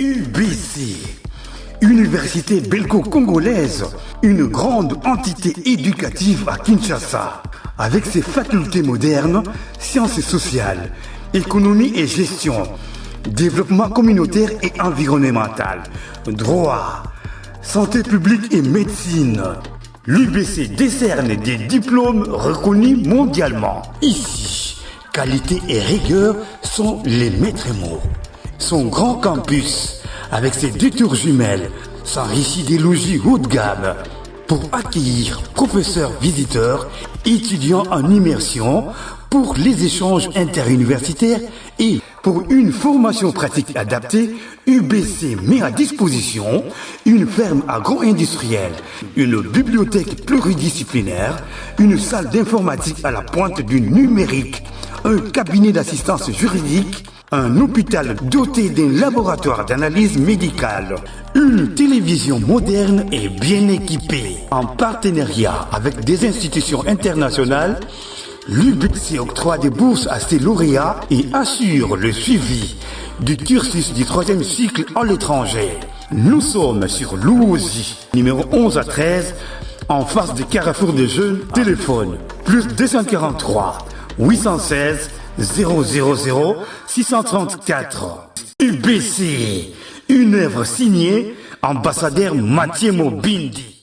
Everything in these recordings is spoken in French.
UBC, Université belgo-congolaise, une grande entité éducative à Kinshasa, avec ses facultés modernes, sciences sociales, économie et gestion, développement communautaire et environnemental, droit, santé publique et médecine. L'UBC décerne des diplômes reconnus mondialement. Ici, qualité et rigueur sont les maîtres mots. Son grand campus, avec ses 2 tours jumelles, s'enrichit des logis haut de gamme pour accueillir professeurs visiteurs, étudiants en immersion, pour les échanges interuniversitaires et pour une formation pratique adaptée. UBC met à disposition une ferme agro-industrielle, une bibliothèque pluridisciplinaire, une salle d'informatique à la pointe du numérique, un cabinet d'assistance juridique, un hôpital doté d'un laboratoire d'analyse médicale, une télévision moderne et bien équipée. En partenariat avec des institutions internationales, l'UBC octroie des bourses à ses lauréats et assure le suivi du cursus du 3e cycle à l'étranger. Nous sommes sur Louosi, numéro 11 à 13, en face du Carrefour des Jeunes. Téléphone plus 243 816 000 634. UBC, une œuvre signée ambassadeur Mathieu Mobindi.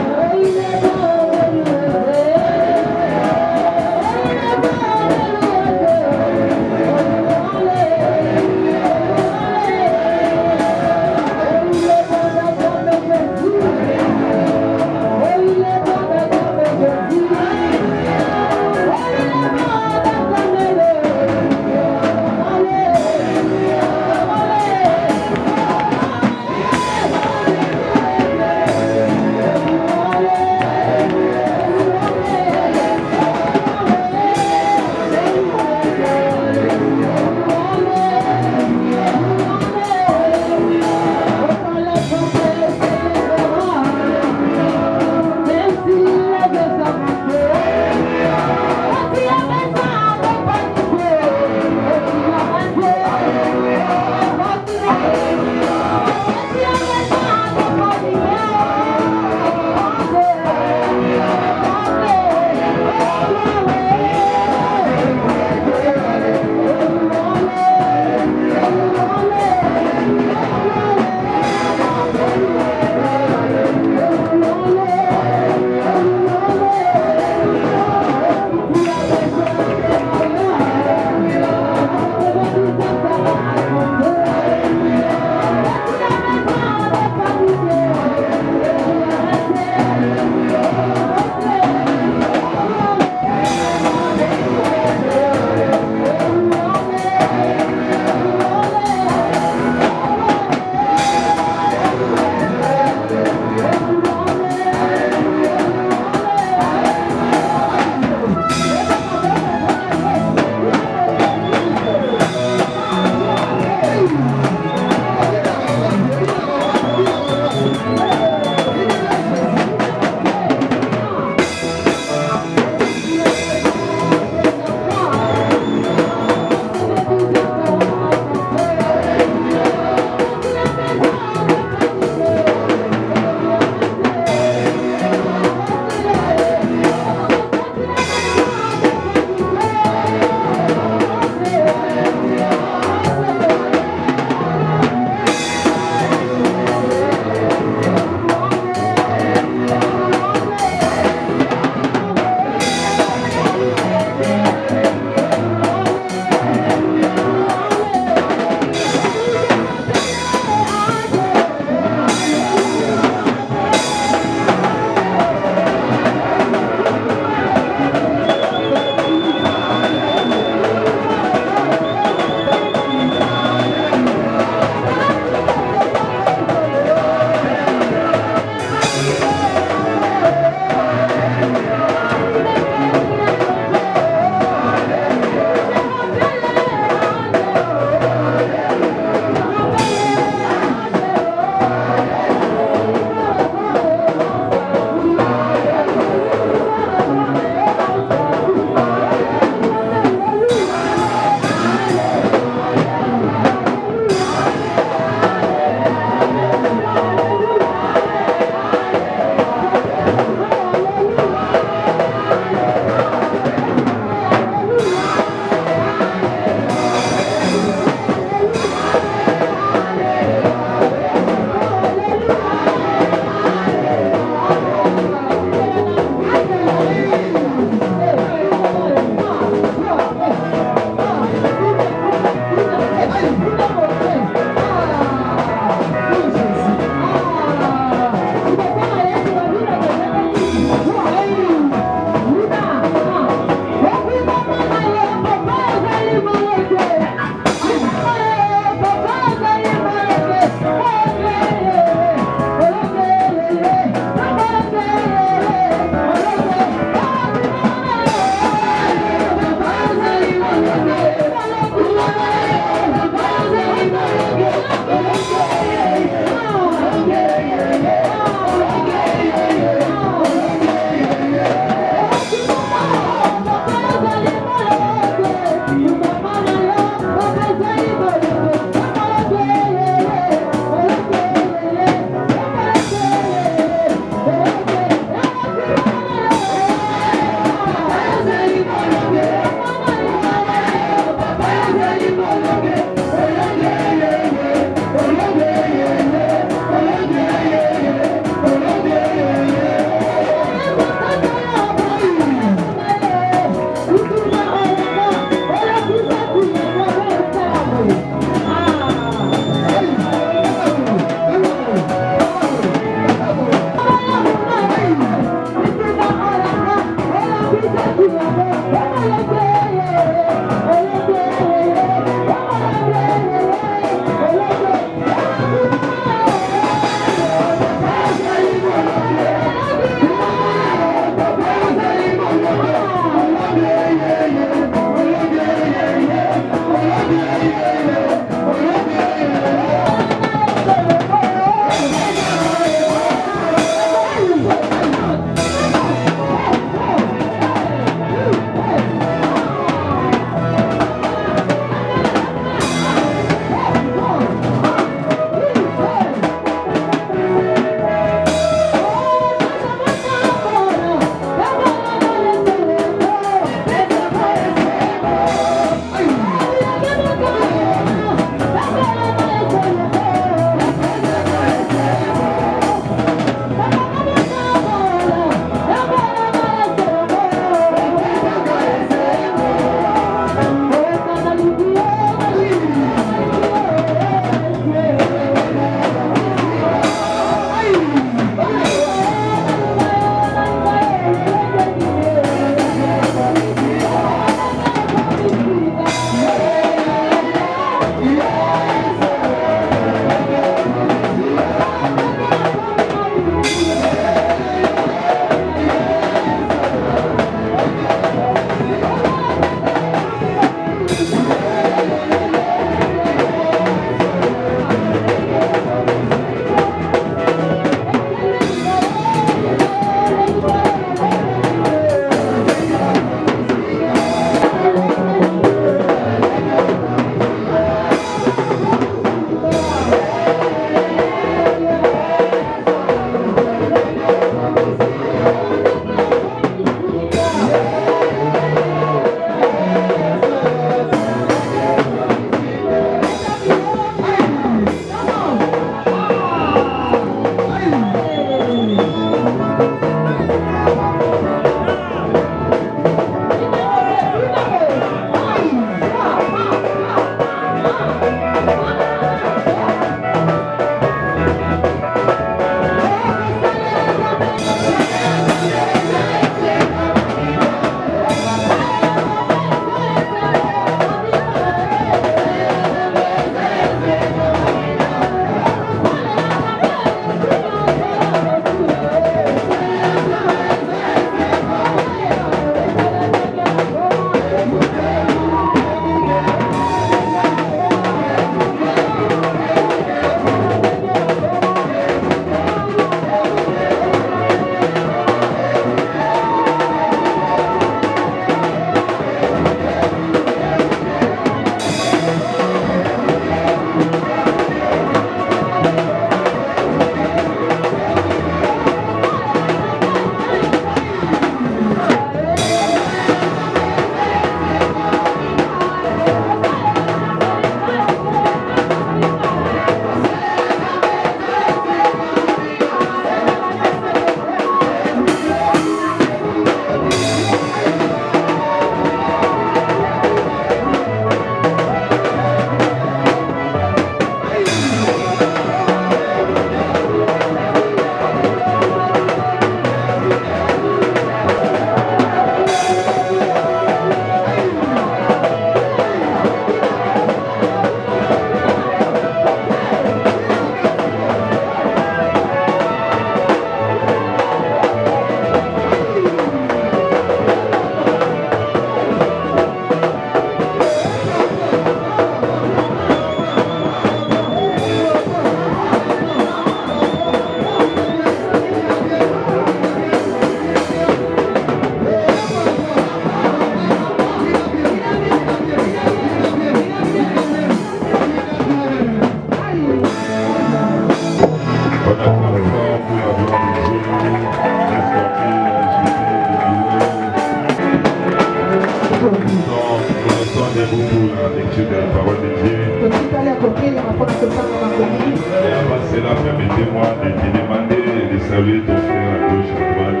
cela, permettez-moi de te demander de saluer ton frère à gauche, à droite.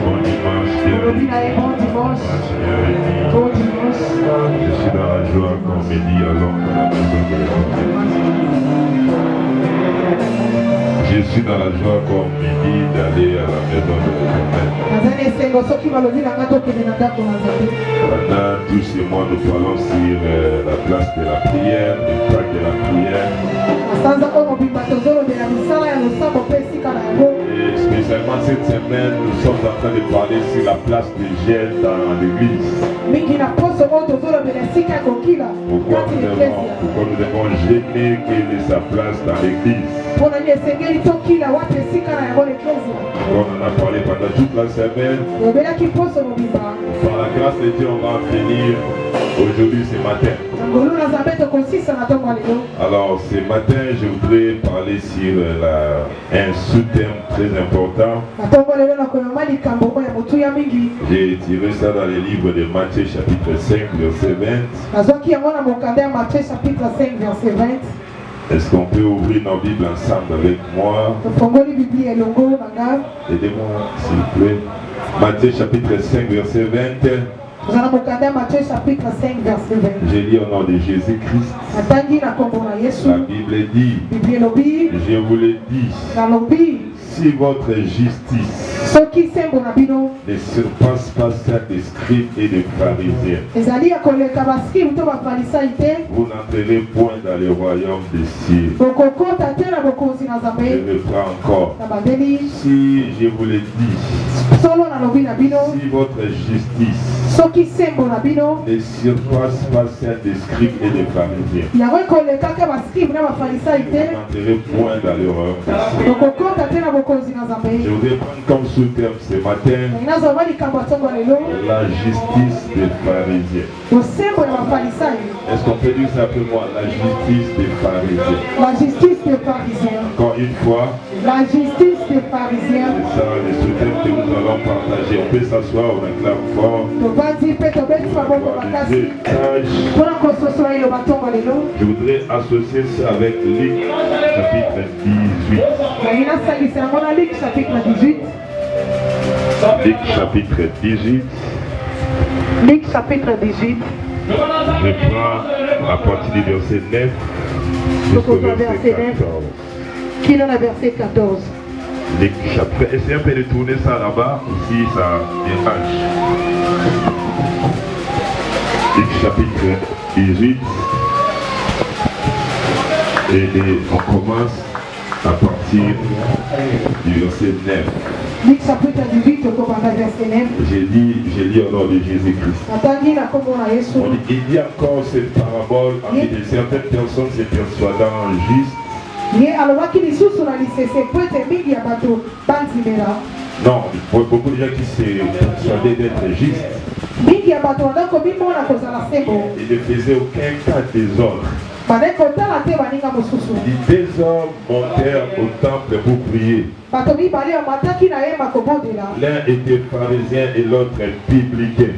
Bon dimanche. Je suis dans la joie qu'on me dit alors à la maison de Je suis dans la joie qu'on me dit d'aller à la maison de l'Éternel. Pendant tous ces mois, nous parlons sur la place de la prière, le temps de la prière. Et spécialement cette semaine, nous sommes en train de parler sur la place des gènes dans l'église. Pourquoi nous devons gêner quelle est sa place dans l'église? On en a parlé pendant toute la semaine. Par la grâce de Dieu, on va en finir aujourd'hui ce matin. Alors ce matin, je voudrais parler sur un sous-thème très important. J'ai tiré ça dans les livres de Matthieu chapitre 5 verset 20. Est-ce qu'on peut ouvrir nos Bibles ensemble avec moi? Aidez-moi s'il vous plaît. Matthieu chapitre 5 verset 20. J'ai lu au nom de Jésus-Christ. La Bible dit, je vous le dis, si votre justice ne surpasse pas celle des scribes et des pharisiens, vous n'entrerez point dans le royaume des cieux. Je reprends encore. Si je vous le dis, si votre justice ne surpasse pas celle des scribes et des pharisiens, vous n'entrerez point dans le royaume des cieux. Je voudrais prendre comme sous-terme ce matin la justice des pharisiens. Est-ce qu'on peut dire ça après moi? La justice des pharisiens. La justice des pharisiens. Encore une fois. La justice des pharisiens. C'est ça le sous-thème que nous allons partager. On peut s'asseoir, on acclame fort. Je voudrais associer ça avec Luc chapitre 18. Luc chapitre 18. Luc chapitre 18. Je prends à partir du verset 9 jusqu'au verset 14. Qui est dans le verset 14? Luc chapitre. Essayez un peu de tourner ça là-bas, ici ça dérange. Luc chapitre 18. Et on commence à partir du verset 9. Luc chapitre 18, au verset 9. J'ai lu au nom de Jésus-Christ. Il dit encore cette parabole à de certaines personnes se persuadant justes. Non, beaucoup de gens qui se persuadaient d'être justes. Ils ne faisaient aucun cas des autres. Les deux hommes montèrent au temple pour prier. L'un était pharisien et l'autre publicain.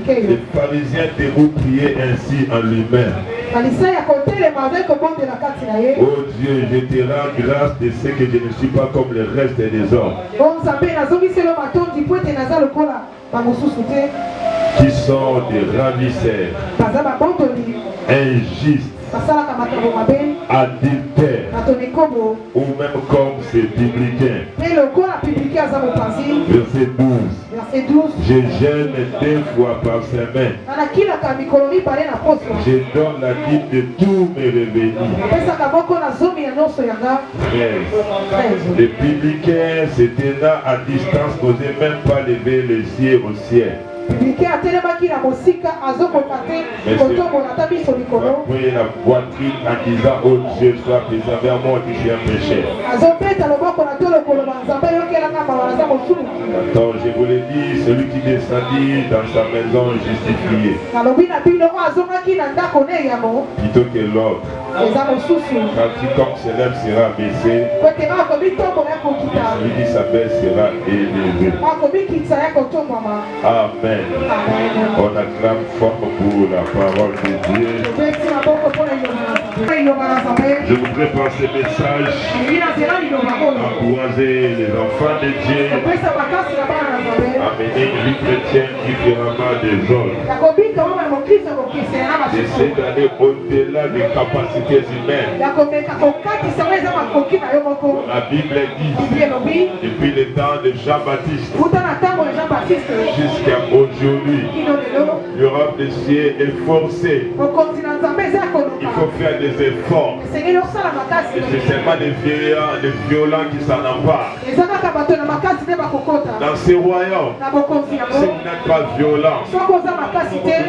Les pharisiens debout priaient ainsi en lui-même. Oh Dieu, je te rends grâce de ce que je ne suis pas comme le reste des hommes, qui sont des ravisseurs, injustes, adultères, ou même comme ces publicains. Verset 12. Je jeûne 2 fois par semaine. Je donne la dîme de tous mes revenus. 13. Les publicains se tenant à distance n'osaient même pas lever les yeux au ciel. Mais après la poitrine en disant, oh Dieu, sois préservé à moi qui suis un pécheur. Attends, je vous l'ai dit, celui qui descendit dans sa maison justifié. plutôt que l'autre. Quand quiconque s'élève sera baissé, celui qui s'abaisse sera élevé. Amen. On acclame fort pour la parole de Dieu. Je voudrais par ce message encourager les enfants de Dieu à mener une vie chrétienne différemment des autres. D'essayer d'aller au-delà des capacités humaines. La Bible dit depuis le temps de Jean-Baptiste jusqu'à aujourd'hui, l'Europe des cieux est forcée. Il faut faire des efforts. Et c'est seulement les violents qui s'en emparent. Dans ces royaumes, si vous n'êtes pas violent, si vous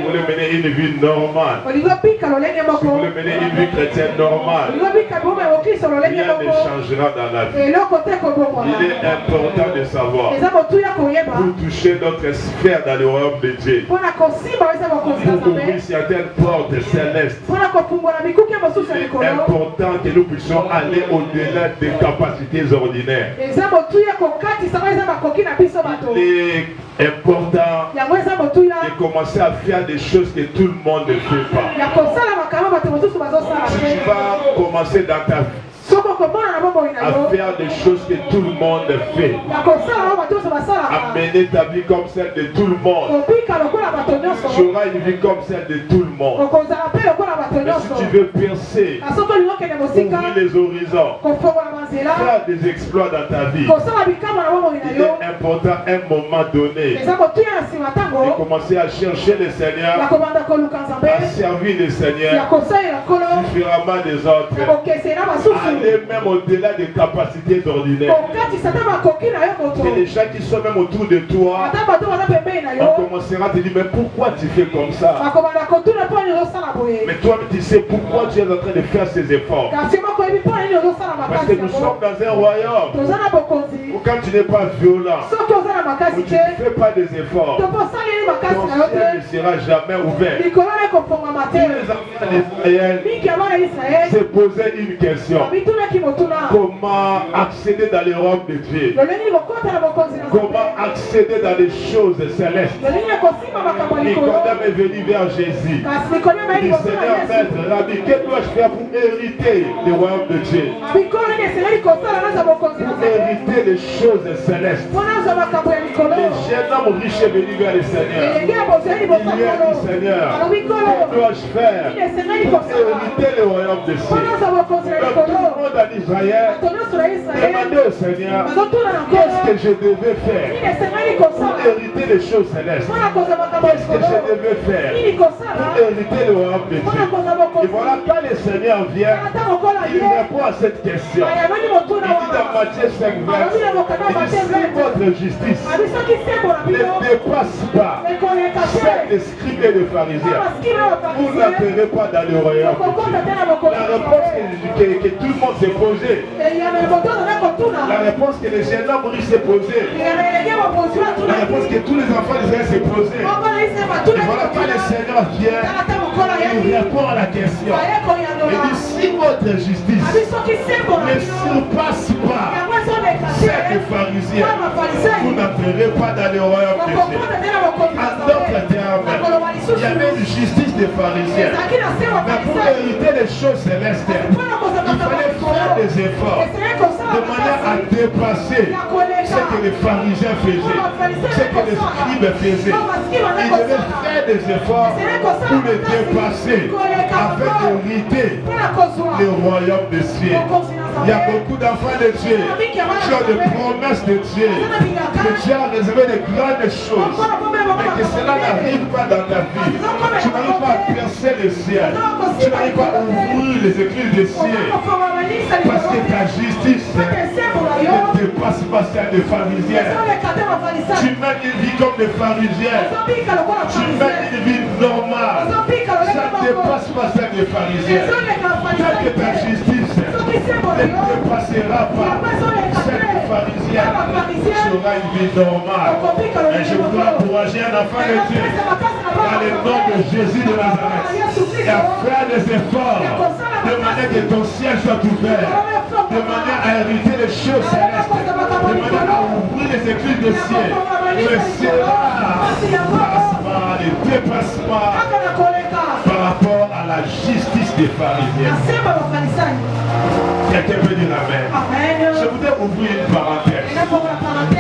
voulez mener une vie normale, si vous voulez mener une vie chrétienne normale, rien ne changera dans la vie. Il est important de savoir, pour toucher notre sphère dans le royaume de Dieu, pour ouvrir certaines portes célestes, il est important que nous puissions aller au-delà des capacités ordinaires. Il est important de commencer à faire des choses que tout le monde ne fait pas. Si tu vas commencer dans ta vie à faire des choses que tout le monde fait, à mener ta vie comme celle de tout le monde, tu auras une vie comme celle de tout le monde. Mais si tu veux percer, ouvrir les horizons, faire des exploits dans ta vie, il est important à un moment donné de commencer à chercher le Seigneur, à servir le Seigneur différemment des autres, aller même au-delà des capacités ordinaires. Et les gens qui sont même autour de toi, on commencera à te dire, mais pourquoi tu fais comme ça? Mais toi tu sais pourquoi tu es en train de faire ces efforts. Parce que nous sommes dans un royaume où quand tu n'es pas violent, où tu ne fais pas des efforts, ton ciel ne sera jamais ouvert. Tous les enfants d'Israël se posaient une question: comment accéder dans l'Europe de Dieu? Comment accéder dans les choses célestes? Nicodème est venu vers Jésus. Il dit, Seigneur, maître, Rabbi, que dois-je faire pour hériter le royaume de Dieu? Pour hériter les choses célestes. Le jeune homme riche est venu vers le Seigneur. Il lui a dit, Seigneur, que dois-je faire pour hériter le royaume de Dieu? Tout le monde en Israël demandait au Seigneur, qu'est-ce que je devais faire pour hériter les choses célestes? Qu'est-ce que je devais faire pour hériter le royaume de Dieu? Et voilà, quand le Seigneur vient, il répond à cette question. Il dit dans Matthieu 5, verset, il dit, si votre justice ne dépasse pas celle des scribes et des pharisiens, vous n'entrerez pas dans le royaume de Dieu. La réponse que tout le monde s'est posée, la réponse que les jeunes hommes riches s'est posée, la réponse que tous les enfants d'Israël s'est posée. Et voilà, quand le Seigneur vient, il répond à la question. Il dit, si votre justice ne surpasse pas celle des pharisiens, vous n'entrerez pas dans le royaume de Dieu. En d'autres termes, il y avait une justice des pharisiens. Mais pour hériter les choses célestes, il fallait faire des efforts de manière à dépasser ce que les pharisiens faisaient, ce que les scribes faisaient. Ils devaient faire des efforts pour les dépasser afin d'hériter le royaume des cieux. Il y a beaucoup d'enfants de Dieu qui ont des promesses de Dieu, que Dieu a réservé de grandes choses, mais que cela n'arrive pas dans ta vie. Tu n'arrives pas à percer le ciel, tu n'arrives pas à ouvrir les écluses des cieux, parce que ta justice ne dépasse pas celle des pharisiens. Tu mènes une vie comme des pharisiens, tu mènes une vie normale, ça ne dépasse pas celle des pharisiens. Tant que ta justice ne dépassera pas celle des pharisiens, tu auras une vie normale. Et je voudrais encourager un enfant de Dieu dans le nom de que Jésus de Nazareth et à faire des efforts de manière que ton ciel soit ouvert, de manière à hériter les choses célestes, de manière à ouvrir les écluses du ciel. Mais cela ne dépasse pas par rapport à la justice des pharisiens. Quelqu'un peut dire amen. Je voudrais ouvrir une parenthèse.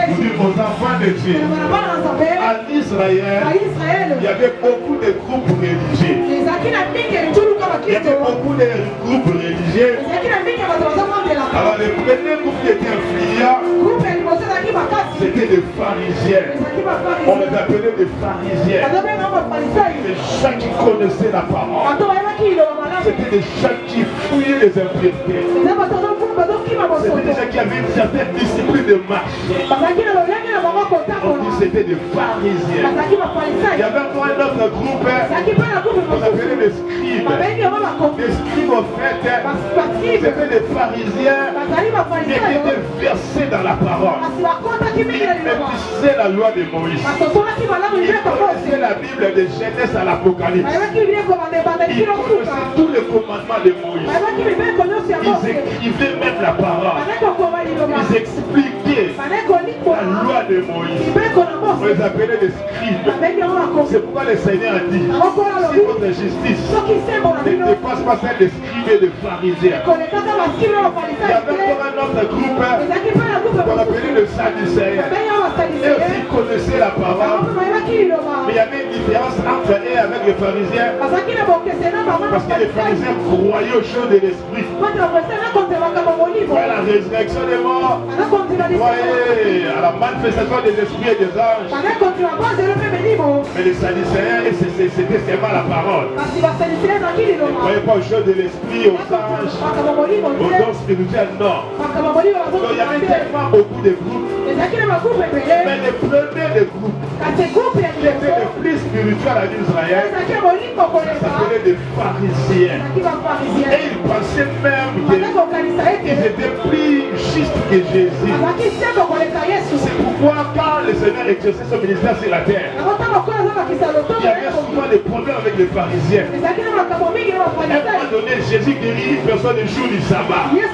Vous dire aux enfants de Dieu. En Israël, il y avait beaucoup de groupes religieux. Il y avait beaucoup de groupes religieux. Alors le premier groupe qui était influent, c'était des pharisiens. On les appelait des pharisiens. Les gens qui connaissaient la parole. C'était des gens qui fouillaient les impuretés. C'était des gens qui avaient une certaine discipline de marche. On dit c'était des pharisiens. Il y avait un autre groupe qu'on appelait les scribes. Les scribes en fait, c'était des pharisiens qui étaient versés dans la parole. Ils métissaient la loi de Moïse. Ils connaissaient la Bible de Genèse à l'Apocalypse. Ils connaissaient tous les commandements de Moïse. Ils écrivaient même la parole. Ils expliquaient la loi de Moïse. On les appelait des scribes. C'est pourquoi le Seigneur a dit, si votre justice ne dépasse pas celle des scribes et des pharisiens. Il y avait encore un autre groupe qu'on appelait le Sadducéen. Eux aussi connaissaient la parole, mais il y avait une différence entre eux et avec les pharisiens, parce que les pharisiens croyaient aux choses de l'esprit. Voyez la résurrection des morts, voyez à la manifestation des esprits et des anges. Mais les Sadducéens, c'était seulement la parole. Ils ne croyaient pas aux choses de l'esprit, aux anges, aux dons spirituels, non. Donc il y avait tellement beaucoup de groupes. Mais le premier des groupes qui était le plus spirituel en Israël, ça s'appelait des pharisiens. Et ils pensaient même qu'ils étaient plus justes que Jésus. C'est pourquoi quand le Seigneur exerçait son ministère sur la terre, il y avait souvent des problèmes avec les pharisiens. À un moment donné, Jésus guérit une personne le jour du sabbat. Les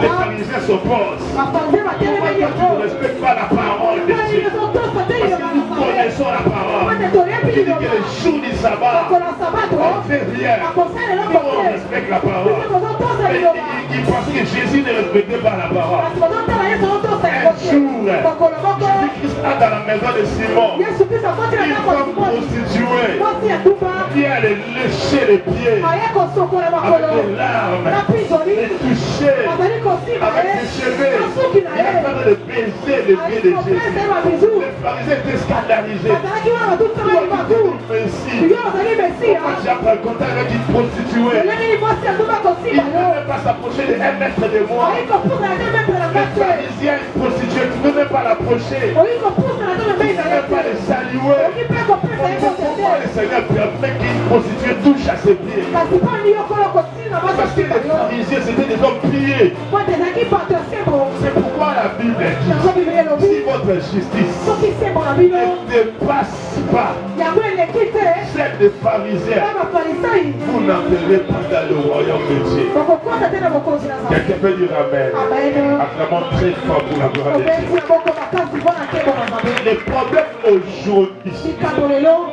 pharisiens s'opposent. Pourquoi tu ne respectes pas la parole de Dieu? Parce que nous connaissons la parole. Il dit que le jour du sabbat, on ne fait rien. Nous, on respecte la parole. Il pense que Jésus ne respectait pas la parole. Un jour, Jésus-Christ entre dans la maison de Simon. Une femme prostituée vient le lécher les pieds avec des larmes, les toucher avec ses cheveux. Il a fait de baiser les pieds de Jésus. Les pharisiens étaient scandalisés. Pourquoi tu as rencontré avec une prostituée? Il ne peut même pas s'approcher de 1 mètre de moi. Les pharisiens, une prostituée, tu ne peux même pas l'approcher. Tu ne peux même pas les saluer. Pourquoi le Seigneur permet qu'une prostituée touche à ses pieds? Parce que les pharisiens, c'était des hommes pillés. C'est pourquoi la Bible dit, si votre justice ne dépasse pas celle des pharisiens, vous n'entrerez pas dans le royaume de Dieu. Quelqu'un peut dire amen. Acclamons très fort pour la gloire de Dieu. Les problèmes aujourd'hui,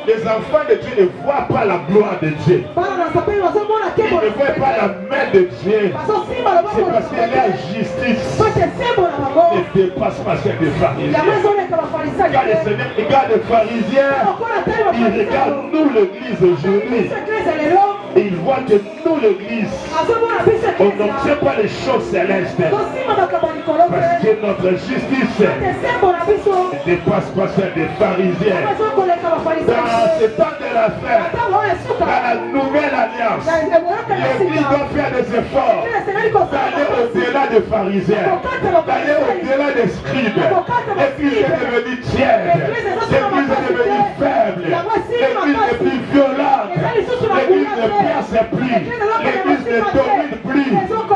les enfants de Dieu ne voient pas la gloire de Dieu. Ils ne voient pas la main de Dieu. C'est parce que la justice ne dépasse pas celle des pharisiens. Quand le Seigneur regarde les pharisiens, il regarde nous l'église aujourd'hui. Et il voit que nous l'église, on n'obtient pas les choses célestes. Parce que notre justice ne dépasse pas celle des pharisiens. Dans ce temps de la fin, dans la nouvelle alliance, l'église doit faire des efforts d'aller au-delà des pharisiens, d'aller au-delà des scribes. L'église est devenue tiède, l'église est devenue faible, l'église n'est plus violente, l'église ne perce plus, l'église ne domine plus,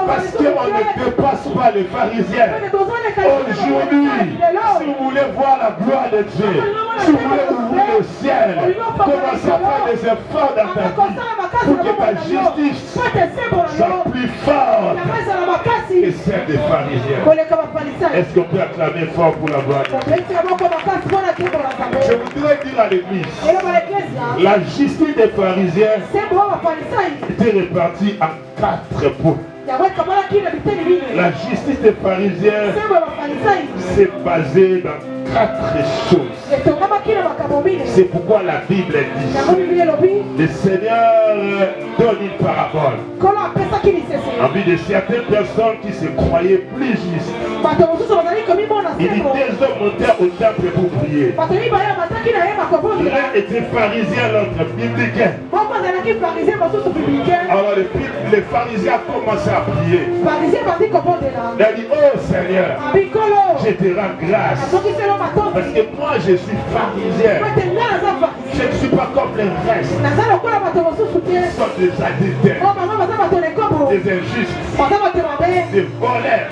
parce qu'on ne dépasse pas les pharisiens. Aujourd'hui, si vous voulez voir la gloire de Dieu, si vous voulez ouvrir le ciel, commence à faire des efforts dans ta vie pour que ta justice soit plus forte que celle des pharisiens. Est-ce qu'on peut acclamer fort pour la gloire de Dieu? Je voudrais dire à l'église, la justice des pharisiens était répartie en 4 points. La justice des pharisiens s'est basée dans 4 choses. C'est pourquoi la Bible dit, le Seigneur donne une parabole en vue de certaines personnes qui se croyaient plus justes. Il dit, 2 hommes montèrent au temple pour prier. L'un était pharisien, l'autre biblicain. Alors les pharisiens ont commencé à prier. Il a dit, oh Seigneur, je te rends grâce parce que moi je suis pharisien. Je ne suis pas comme les restes. Ils sont des adultères, des injustes, des voleurs,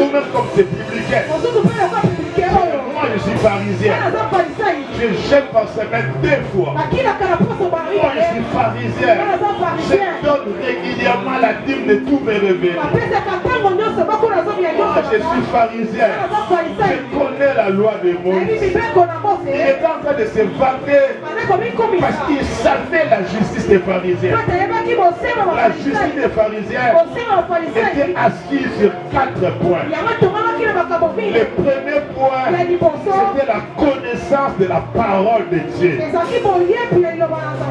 ou même comme ces biblicains. Moi je suis pharisien. Je jeûne par semaine 2 fois. Moi je suis pharisien. Je donne régulièrement la dîme de tous mes revenus. Moi je suis pharisien. Je connais la loi de Moïse. Il est en train de se vanter parce qu'il savait la justice des pharisiens. La justice des pharisiens était assise sur 4 points. Le premier point, c'était la connaissance de la parole de Dieu. On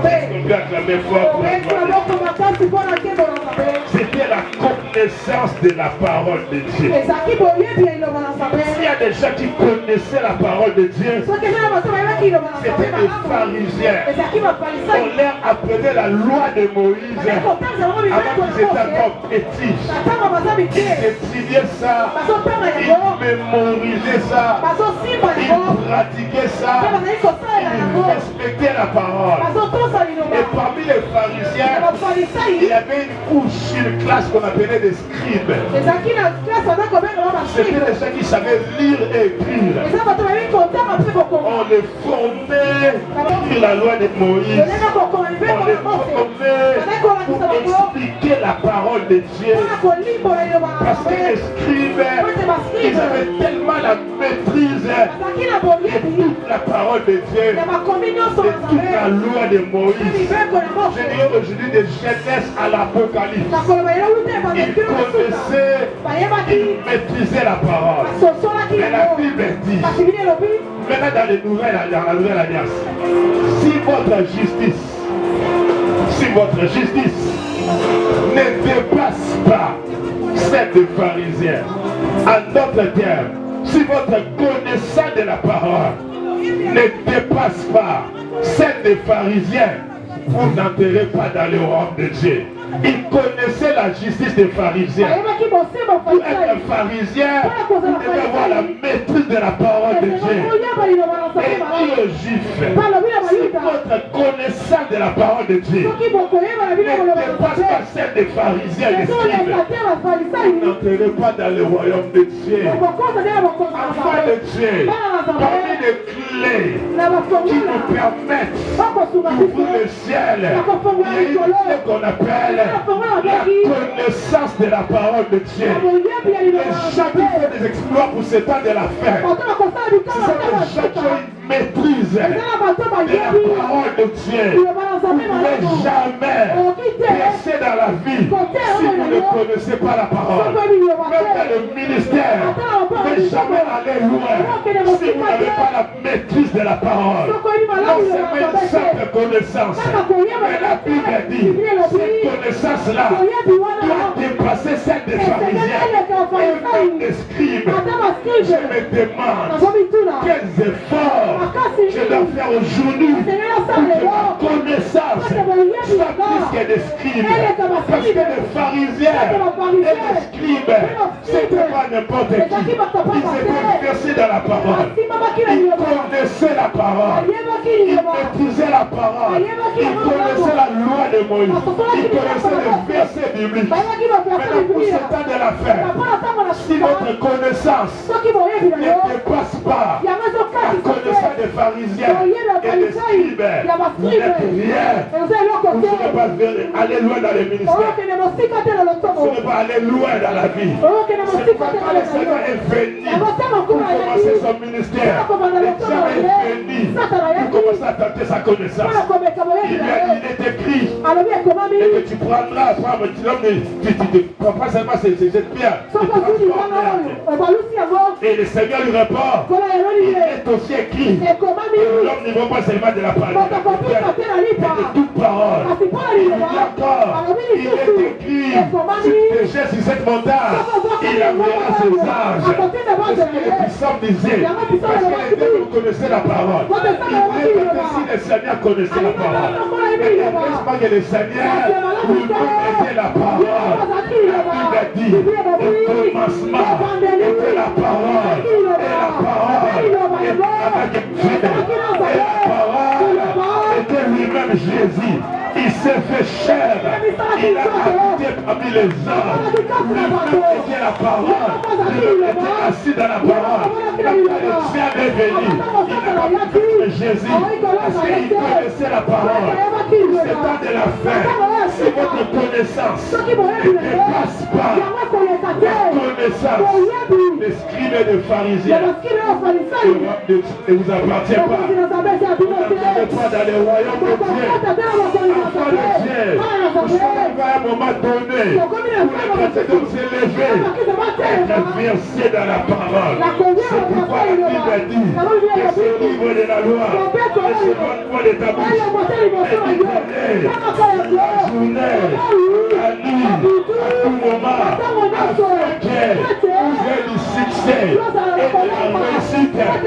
peut acclamer fort pour la gloire de Dieu. C'était la connaissance de la parole de Dieu. S'il y a des gens qui connaissaient la parole de Dieu, c'était des pharisiens. On leur apprenait la loi de Moïse avant qu'ils étaient encore petits. Ils étudiaient ça, ils mémorisaient ça, ils pratiquaient ça, ils respectaient la parole. Et parmi les pharisiens, il y avait une couche, une classe qu'on appelait des scribes. C'était des gens qui savaient lire et écrire. On les formait sur la loi de Moïse. On les formait pour expliquer la parole de Dieu. Parce que les scribes, ils avaient tellement la maîtrise de toute la parole de Dieu, de toute la loi de Moïse. Je dirais aujourd'hui de Genèse à l'Apocalypse. Ils connaissaient, ils maîtrisaient la parole. Mais la Bible dit, maintenant dans la nouvelle alliance, si votre justice ne dépasse pas celle des pharisiens, en d'autres termes, si votre connaissance de la parole ne dépasse pas celle des pharisiens, vous n'entrez pas dans le royaume de Dieu. Ils connaissaient la justice des pharisiens. Pour être un pharisien, vous devez avoir la maîtrise de la parole de Dieu. Et dit aux Juifs, si votre connaissance de la parole de Dieu ne dépasse pas celle des pharisiens et des scribes, vous n'entrez pas dans le royaume de Dieu. Enfant de Dieu, parmi les clés qui nous permettent d'ouvrir le ciel, il y a une clé qu'on appelle la connaissance de la parole de Dieu. Les gens qui font des exploits pour cet temps de la fin, ce sont des gens qui ont une maîtrise de la parole de Dieu. Vous ne pouvez jamais percer dans la vie si vous ne connaissez pas la parole. Même dans le ministère, vous ne pouvez jamais aller loin si vous n'avez pas la maîtrise de la parole. Non seulement une simple connaissance, mais la Bible dit, cette connaissance-là doit dépasser celle des pharisiens et même des scribes. Je me demande quels efforts je dois faire aujourd'hui pour que ma connaissance soit plus que des scribes. Parce que les pharisiens et les scribes, c'était pas n'importe qui. Ils étaient versés dans la parole. connaissait la parole. Il maîtrisait la parole. Il connaissait la loi de Moïse. Il connaissait les versets bibliques. Maintenant, pour ce temps de la fin, si votre connaissance ne dépasse pas la connaissance des pharisiens et des scribes, vous n'êtes rien. Vous ne serez pas aller loin dans les ministères. Vous ne serez pas aller loin dans la vie. C'est pourquoi le Seigneur est venu pour commencer son ministère. L'examen est venu pour commencer à tenter sa connaissance. Il est écrit et que tu prendras, tu prends pas seulement cette pierre, et le Seigneur lui répond, il est aussi écrit que l'homme ne vaut pas seulement de la parole, mais de toute parole. Il dit encore, il est écrit, si tu te jettes sur cette montagne, il enverra ses anges. C'est ce que les puissants disaient, parce que les démons connaissaient la parole. Il voulait que si le Seigneur connaissait la parole, mais laisse-moi que le Seigneur vous connaissez la parole. La Bible dit, au commencement était la parole, et la parole était avec Dieu, et la parole était lui-même Jésus. Il s'est fait chair, il a habité parmi les hommes, lui-même était la parole, lui-même était assis dans la parole. Quand le Dieu est venu, il n'a pas pu Jésus, parce qu'il connaissait la parole. C'est temps de la fin, c'est votre connaissance ne dépasse pas la connaissance des scribes et des pharisiens. Ne vous appartient pas. Vous n'entrez pas dans le royaume de Dieu. Enfant de Dieu, vous savez à un moment donné où les chrétiens s'élever et verser dans la parole. C'est pourquoi la Bible dit que ce livre de la loi est ce bon de ta bouche. Et dit la journée, la nuit, à tout moment, afin que vous ayez du succès et de la réussite dans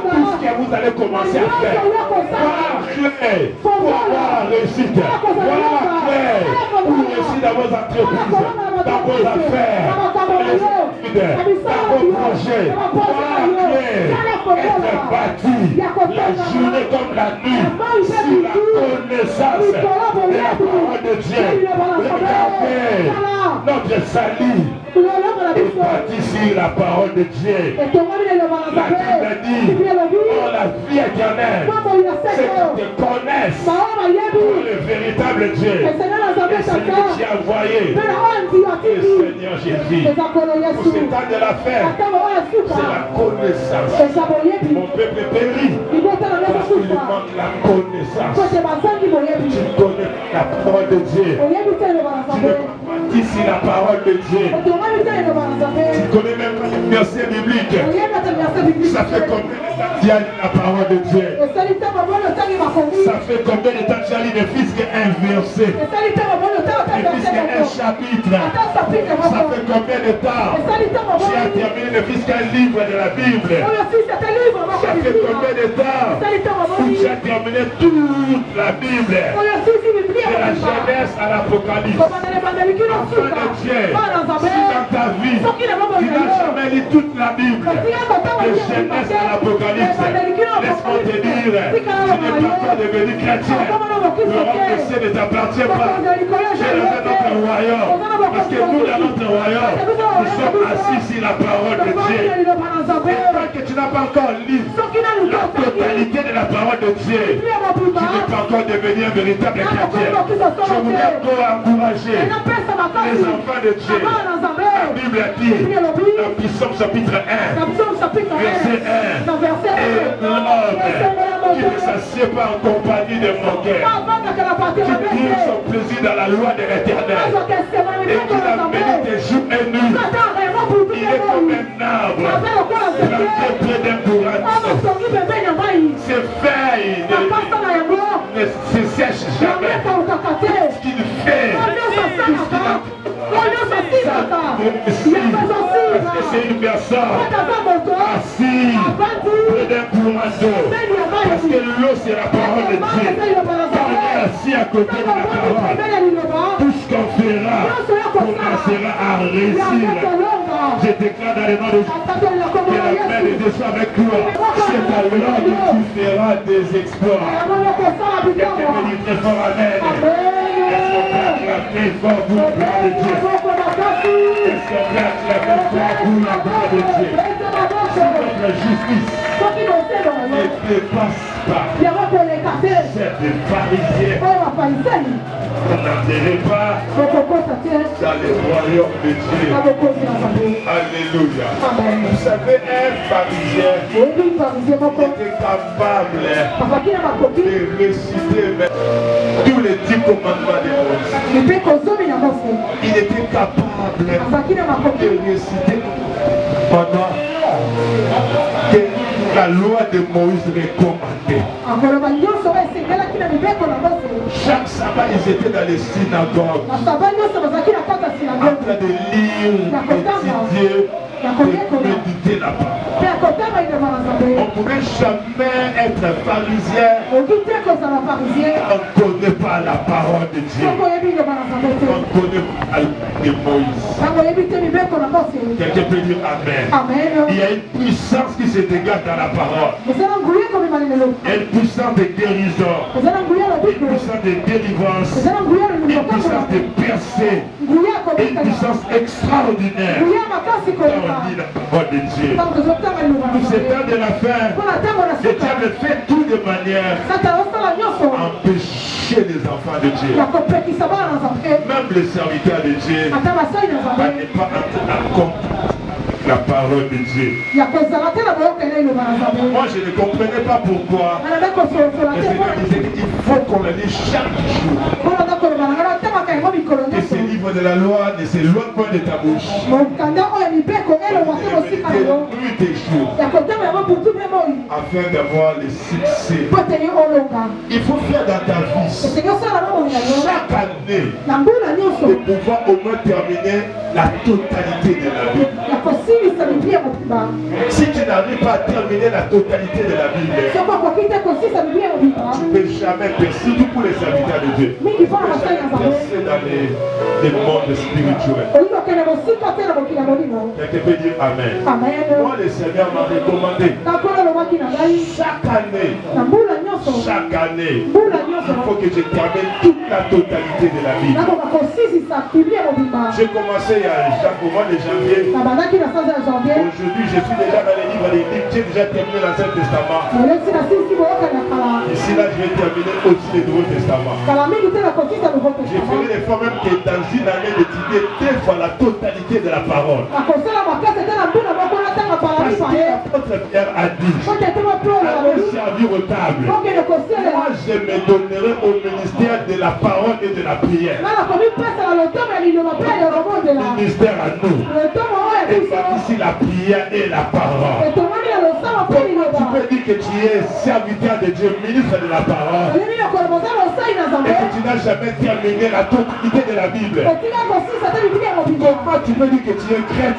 tout ce que vous allez commencer à faire. Voilà clé pour avoir la réussite. Voilà clair pour réussir dans vos entreprises, dans vos affaires, dans les études, dans vos projets. Voilà clair être bâti la journée comme la nuit sur la connaissance de la parole de Dieu. Regardez notre salut est bâti sur la parole de Dieu. La Bible dit, oh, la vie éternelle, c'est qu'ils te connaissent pour le véritable Dieu. Et celui que tu as envoyé, le Seigneur Jésus. Pour ce temps de la fin, c'est la connaissance. Mon peuple périt parce qu'il manque la connaissance. Tu connais la parole de Dieu. Tu ne bâtis sur la parole de Dieu. Tu connais même pas les versets bibliques. Ça fait combien de temps tu as lu la parole de Dieu? Ça fait combien de temps tu as lu ne fût-ce qu'un verset, ne fût-ce qu'un chapitre? Ça fait combien de temps tu as terminé ne fût-ce qu'un livre de la Bible? Ça fait combien de temps où tu as terminé toute la Bible, de la Genèse à l'Apocalypse? Enfant de Dieu, si dans ta vie tu n'as jamais lu toute la Bible, de Genèse à l'Apocalypse, laisse-moi te dire, tu n'es pas encore devenu chrétien. Le royaume de Dieu ne t'appartient pas. Tu es dans notre royaume. Parce que nous, dans notre royaume, nous sommes assis sur la parole de Dieu. Et tant que tu n'as pas encore lu la totalité de la parole de Dieu, tu n'es pas encore devenu un véritable chrétien. Je voudrais encore encourager les enfants de Dieu. La Bible dit, dans Psaume chapitre 1, verset 1, et l'homme qui ne s'assied pas en compagnie de mon cœur, qui trouve son plaisir dans la loi de l'Éternel, et qui a médité jour et nuit, il est comme un arbre planté près d'un courant. Ses feuilles ne se sèchent jamais. Ce qu'il fait, parce que c'est une personne assise près d'un courant d'eau. Parce que l'eau c'est la parole de Dieu. Quand on est assis à côté de la parole, tout ce qu'on fera commencera à réussir. Je déclare dans le nom de Jésus que la main de Dieu soit avec toi. C'est à l'heure que tu feras des exploits. Quelqu'un me dit très fort amen. Est-ce qu'on peut acclamer fort pour la gloire de Dieu? Est-ce qu'on peut acclamer fort pour la gloire de Dieu? Si notre justice ne dépasse pas celle des pharisiens, on n'enterrait pas dans les royaumes de Dieu. Alléluia. Vous savez, un pharisien était capable de réciter tous les 10 commandements de Moïse. Il était capable de réciter pendant que la loi de Moïse recommandait. Chaque sabbat, ils étaient dans les synagogues en train de lire, d'étudier, de méditer la parole. On ne pouvait jamais être pharisien. On ne connaît pas la parole de Dieu. On ne connaît pas la loi de Moïse. Quelqu'un peut dire Amen. Il y a une puissance qui se dégage dans la parole. Une puissance de guérison. Une puissance de délivrance. Une puissance de percée. Une puissance extraordinaire. Quand on lit la parole de Dieu. C'est temps de la fin. Le diable fait tout de manière à empêcher les enfants de Dieu. Même les serviteurs de Dieu n'est pas accompli la parole de Dieu. Moi je ne comprenais pas pourquoi. Le Seigneur disait qu'il faut qu'on le lise chaque jour. Que ce livre de la loi ne s'éloigne pas de ta bouche. Nuit et jour. Afin d'avoir le succès. Il faut faire dans ta vie chaque année de pouvoir au moins terminer la totalité de la Bible. Si tu n'arrives pas à terminer la totalité de la Bible, tu ne peux jamais percer, surtout pour les serviteurs de Dieu. Tu ne peux jamais percer dans les mondes spirituels. Quelqu'un peut dire Amen. Moi, le Seigneur m'a recommandé chaque année, il faut que je termine toute la totalité de la Bible. J'ai commencé au mois de janvier. Aujourd'hui, je suis déjà dans les livres des livres. J'ai déjà terminé l'Ancien Testament. Ici, là, je vais terminer aussi le Nouveau Testament. Je ferai l'effort même que dans une année d'étudier 2 fois la totalité de la parole. Parce que l'apôtre Pierre a dit, allez servir au table. Moi, je me donnerai au ministère de la parole et de la prière. Ministère à nous. Et ici la prière et la parole. Tu peux dire que tu es serviteur de Dieu, ministre de la parole, et que tu n'as jamais terminé la totalité de la Bible. Comment tu peux dire que tu es chrétien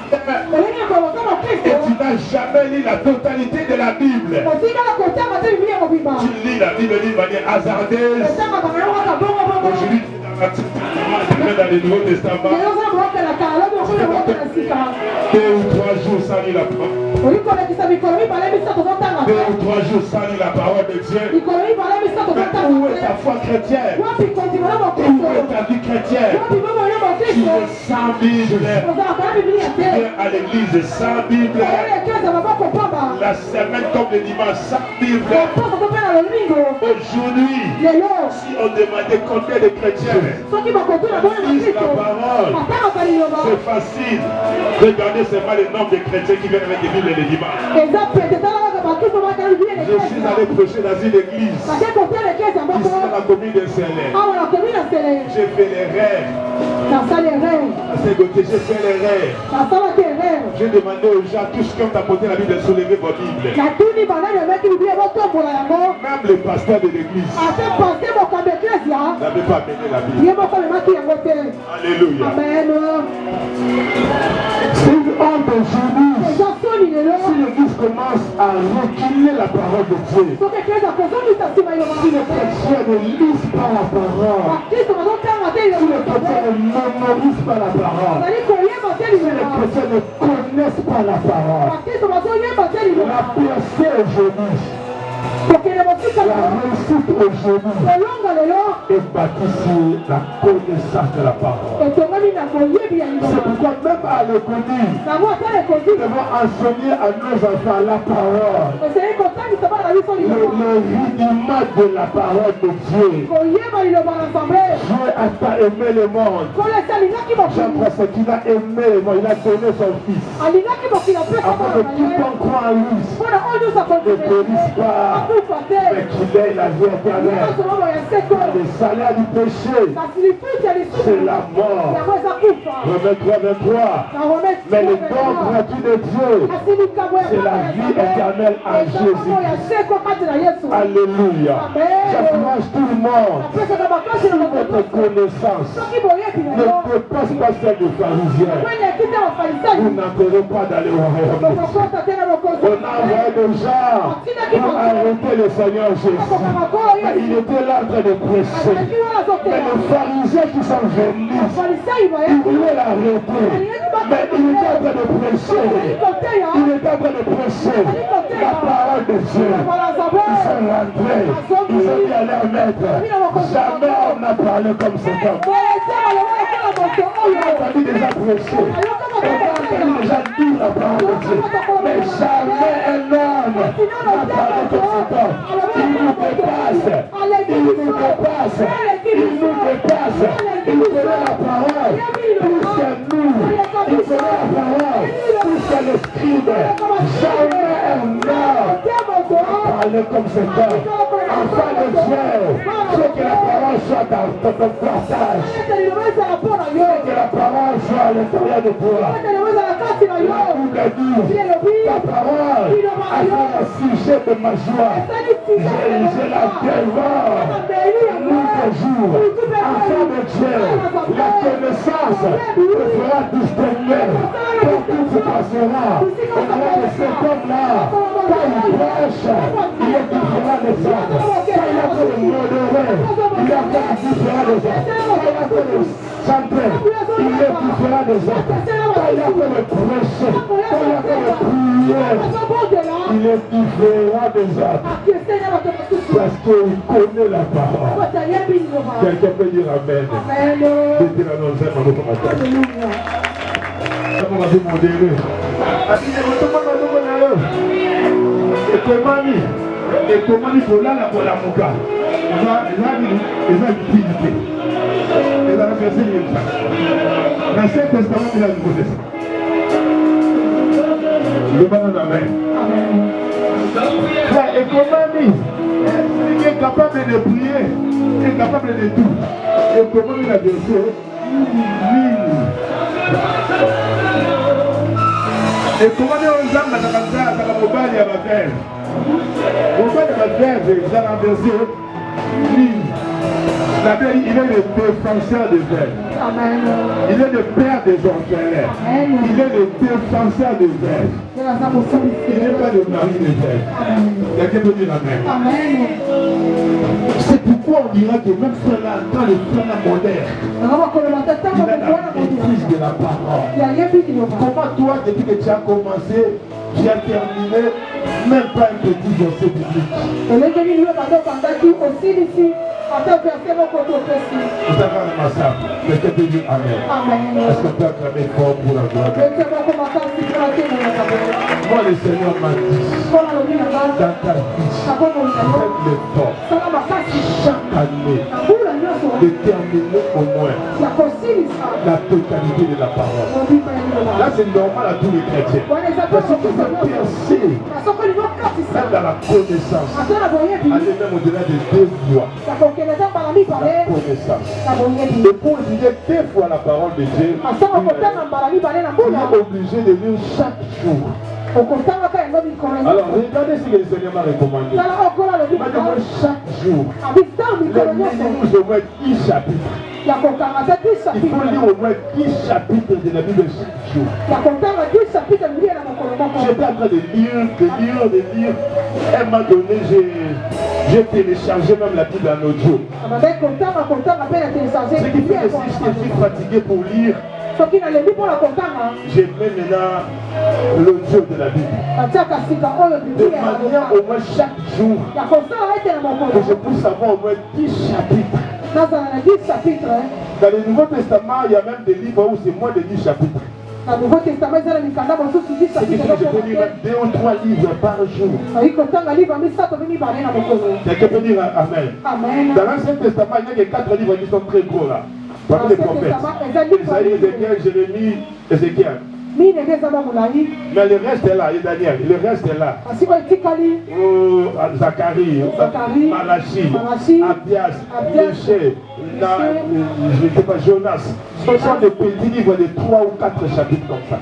et tu n'as jamais lu la totalité de la Bible? Tu lis la Bible d'une manière hasardeuse. Aujourd'hui, dans le Nouveau Testament, 2 ou 3 jours sans lire la parole. 2 ou 3 jours sans lire la parole de Dieu. Mais où est ta foi chrétienne? Où est ta vie chrétienne? Tu es sans Bible. Tu viens à l'église sans Bible. La semaine comme le dimanche sans Bible. Aujourd'hui, si on demandait combien de chrétiens lisent la parole, c'est facile. Regardez seulement le nombre de chrétiens qui viennent avec des Bibles le dimanche. Je suis allé prêcher dans une église ici dans la commune de Célène. J'ai fait les rêves. À ces côtés, j'ai fait les rêves. J'ai demandé aux gens, tous qui ont apporté la Bible, de soulever vos Bibles. Même le pasteur de l'église n'avait pas amené la Bible. Alléluia. C'est une honte aujourd'hui si l'église commence à reculer la parole de Dieu. Si les chrétiens ne lisent pas la parole, si les chrétiens ne mémorisent pas la parole, chrétiens ne connaissent pas la parole, la percée est jolie. La réussite au genou est bâtie sur la connaissance de la parole. C'est pourquoi même à l'école, nous devons enseigner à nos enfants la parole. Le rudiment de la parole de Dieu. Dieu a pas aimé le monde. Jean crois qu'il a aimé le monde. Il a donné son fils. Afin que quiconque croit en lui ne périsse pas, mais qu'il ait la vie éternelle. Le salaire du péché, c'est la mort. Romains 3:23. Mais le don gratuit de Dieu, c'est la vie éternelle en Jésus. Alléluia. J'encourage tout le monde. Si votre connaissance ne peut pas se passer de pharisiens, vous n'entrerez pas dans le royaume. On a envoyé des gens pour arrêter le Seigneur Jésus. Mais il était là en train de prêcher. Mais les pharisiens qui sont venus, ils voulaient l'arrêter. Mais il était en train de prêcher. Il était en train de prêcher la parole de Dieu. Ils sont rentrés. Ils ont dit à leur maître, jamais on n'a parlé comme cet homme. On a entendu déjà prêcher. On a entendu déjà dire la parole de Dieu. Mais jamais un homme n'a parlé comme cet homme. Il nous dépasse. Il nous dépasse. Il nous dépasse. Il connaît la parole. Plus que nous. Il connaît la parole. Plus que le scribe. Jamais un homme n'a parlé comme cet homme. Enfant de Dieu, c'est que la parole soit dans ton partage. C'est que la parole soit à l'intérieur de toi. La Bible dit, ta parole a fait le sujet de ma joie. Je la dévore nuit et jour. Enfant de Dieu, la connaissance te fera distinguer. Quand tout se passera, au moment de cet homme-là, quand il prêche, il est différent des autres. Quand il a fait le modéré, il a fait différent des autres. Quand il a fait le chanter, il est différent des autres. Quand il a fait le prêcher, quand il a fait le prier, il est différent des autres. Parce qu'il connaît la parole. Quelqu'un peut dire Amen. C'était la non-zème à notre matin. On va se modérer. Et comment il faut là pour la mouka. Ils ont l'utilité. Ils ont versé les gens. Dans l'Ancien Testament, il a une connaissance. Le bon Amen. Et comment il est capable de prier, il est capable de tout. Et comment il a versé et comment on a la mobile à la terre. On va de la terre, il a renversé la terre, il est le défenseur des ailes. Il est le père des orphelins. Il est le défenseur des ailes. Il n'est pas le mari des ailes. Quelqu'un peut dire Amen. C'est pourquoi on dira que même cela, dans le frère moderne, il a la maîtrise de la parole. Comment toi, depuis que tu as commencé, tu as terminé, même pas un petit verset biblique. Vous avez un massacre. Quelqu'un peut dire Amen. Est-ce qu'on peut acclamer fort pour la gloire? Moi, le Seigneur m'a dit, dans ta vie, faites l'effort chaque année de terminer au moins la totalité de la parole. Là, c'est normal à tous les chrétiens. Parce que vous êtes percé, même dans la connaissance. Allez même au-delà de 2 voix. La connaissance. Et pour lire 2 fois la parole de Dieu, vous êtes obligé de lire chaque jour. Alors regardez ce que le Seigneur m'a recommandé. Maintenant, chaque jour, le minimum au moins 10 chapitres. Il faut lire au moins 10 chapitres de la Bible chaque jour. J'étais en train de lire. À un moment donné, j'ai téléchargé même la Bible en audio. Ce qui fait que si je suis fatigué pour lire, Je mets maintenant l'audio de la Bible. De manière au moins chaque jour que je puisse avoir au moins 10 chapitres. Dans le Nouveau Testament, il y a même des livres où c'est moins de 10 chapitres. Dans le Nouveau Testament, il y a des je peux lire 2 ou 3 livres par jour. Quelqu'un peut dire Amen. Dans l'Ancien Testament, il n'y a que 4 livres qui sont très gros là. Parmi les prophètes. Isaïe, Ézéchiel, Jérémie, Ézéchiel. Mais le reste est là, et Daniel, le reste est là. Zacharie, Malachie, Abdias, Michée, je ne sais pas, Jonas. Ce sont des petits livres de 3 ou 4 chapitres comme ça.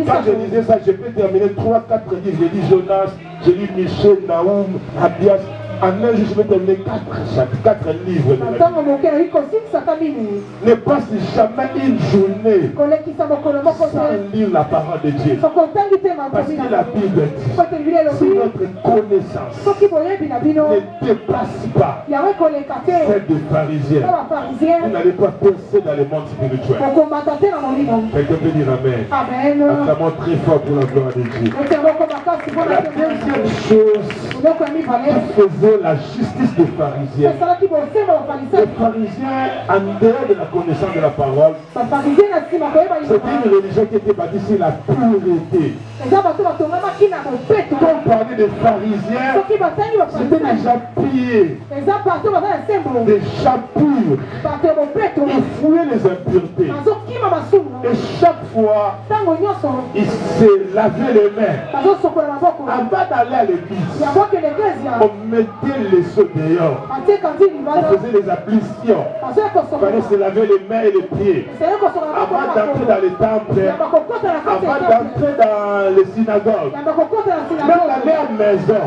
Quand je disais ça, je peux terminer 3-4 livres. J'ai lu Jonas, j'ai lu Michée, Naoum, Abdias. En un jour, je vais terminer 4 livres de la Bible. Ne passe jamais une journée sans lire la parole de Dieu. Parce que la Bible dit, si notre connaissance ne dépasse pas celle des pharisiens, vous n'allez pas percer dans le monde spirituel. Quelqu'un peut dire Amen. Acclamons très fort pour la gloire de Dieu. La deuxième chose qui faisait la justice des pharisiens. Les pharisiens, en dehors de la connaissance de la parole, c'était une religion qui était bâtie sur la pureté. Quand on parlait des pharisiens, c'était des gens pieux, des gens purs, ils fouillaient les impuretés. Et chaque fois, ils se lavaient les mains. Avant d'aller à l'église, on mettait les seaux dehors. On faisait les ablutions. Il fallait se laver les mains et les pieds. Avant d'entrer dans les temples, avant d'entrer dans les synagogues, même dans leur maison,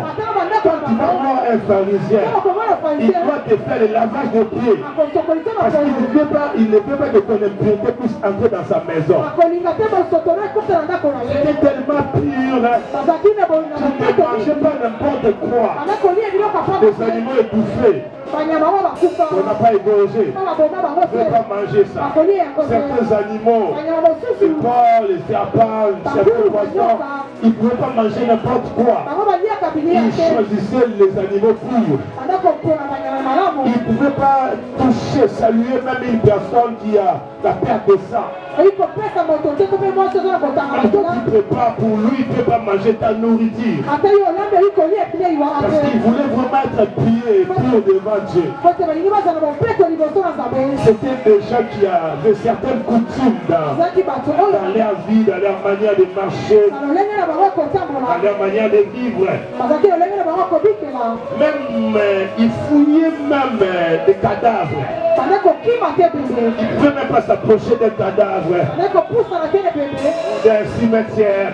quand tu vas voir un pharisien, il doit te faire le lavage de pieds. Parce qu'il ne peut pas que ton impureté puisse entrer dans sa maison. C'était tellement pur. Tu ne mangeais pas n'importe quoi. Des animaux étouffés. On n'a pas égorgé. On ne peut pas manger ça. Certains animaux, les porcs, les serpents, certains poissons, ils ne pouvaient pas manger n'importe quoi. Ils choisissaient les animaux purs. Ils ne pouvaient pas toucher, saluer même une personne qui a la perte de sang. Quand tu prépares pour lui, il ne peut pas manger ta nourriture. Parce qu'il voulait vraiment être pieux et pur devant Dieu. C'était des gens qui avaient certaines coutumes dans leur vie, dans leur manière de marcher, dans leur manière de vivre. Même, ils fouillaient même des cadavres. Ils ne pouvaient même pas s'approcher d'un cadavre, d'un cimetière,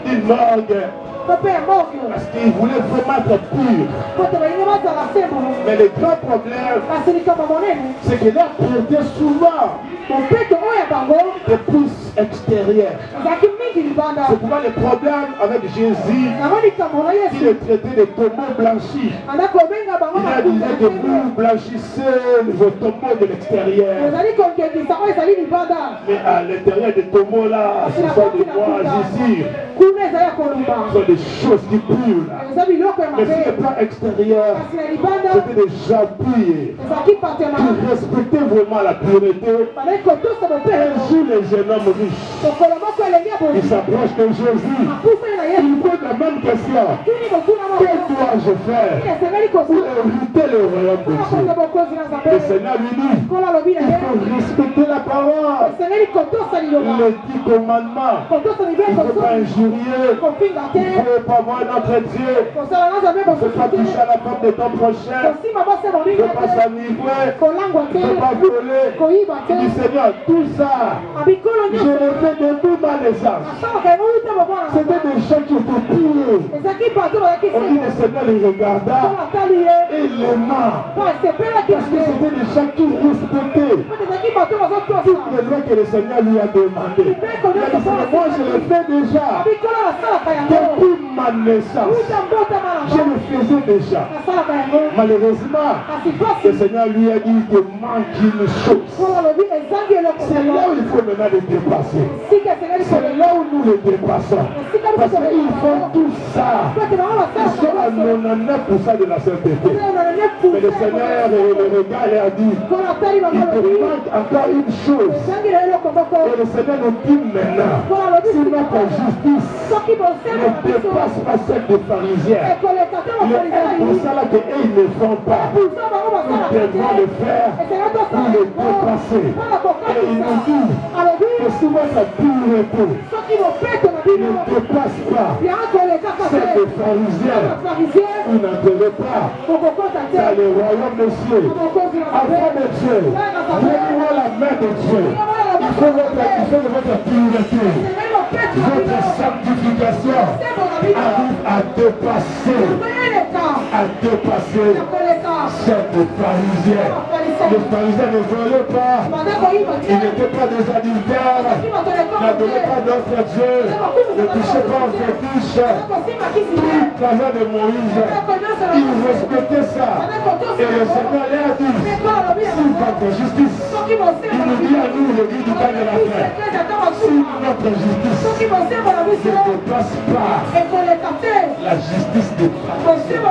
d'une morgue. Parce qu'ils voulaient vraiment être purs. Mais le grand problème, c'est que leur pureté souvent est plus extérieure. C'est pourquoi le problème avec Jésus, il est traité de tombeaux blanchis. Il a dit que vous blanchissez vos tombeaux de l'extérieur. Mais à l'intérieur des tombeaux là, ce sont des moisissures. Ce sont des choses qui puent là. Mais sur le plan extérieur, c'était des gens purs qui respectaient vraiment la pureté. Un jour, les jeunes hommes riches, ils s'approchent de Jésus. Ils lui posent la même question. Que dois-je faire pour hériter le royaume de Dieu? Le Seigneur lui dit, il faut respecter la parole. Les 10 commandements. Il ne faut pas injurier. Il ne faut pas voir notre Dieu. Il ne faut pas toucher à la femme de ton prochain. Il ne faut pas s'enivrer. Il ne faut pas voler. Il dit, Seigneur, tout ça, je le fais de toute ma naissance. C'était des gens qui étaient purs. On dit, le Seigneur les regarda et il les ment. Parce que c'était des gens qui respectaient toutes les lois que le Seigneur lui a demandé. Il a dit, moi je le fais déjà. Depuis ma naissance, je le faisais déjà. Malheureusement, le Seigneur lui a dit de manquer une chose. C'est là où il faut maintenant le dépasser. C'est là où nous le dépassons. Parce qu'ils font tout ça. Ils sont à 99% de la sainteté. Mais le Seigneur, le regard, il a dit, il te manque encore une chose. Et le Seigneur nous dit maintenant, si notre justice ne dépasse pas celle des pharisiens, le 1% là qu'ils ne font pas, nous devons le faire pour le dépasser. Et il nous dit que si votre pureté ne dépasse pas celle des pharisiens, vous n'entrez pas dans le royaume des cieux. Enfant de Dieu, venez la main de Dieu. Il faut votre pureté, votre sanctification arrive à dépasser celle des pharisiens. Les pharisiens ne volaient pas, ils n'étaient pas des adultères, n'adoraient pas d'autres dieux, ne touchaient pas aux fétiches. Toute la loi de Moïse, ils respectaient ça. Et le Seigneur leur a dit, si votre justice, il nous dit à nous, le Dieu du temps de la fin, si notre justice ne dépasse pas la justice des pharisiens,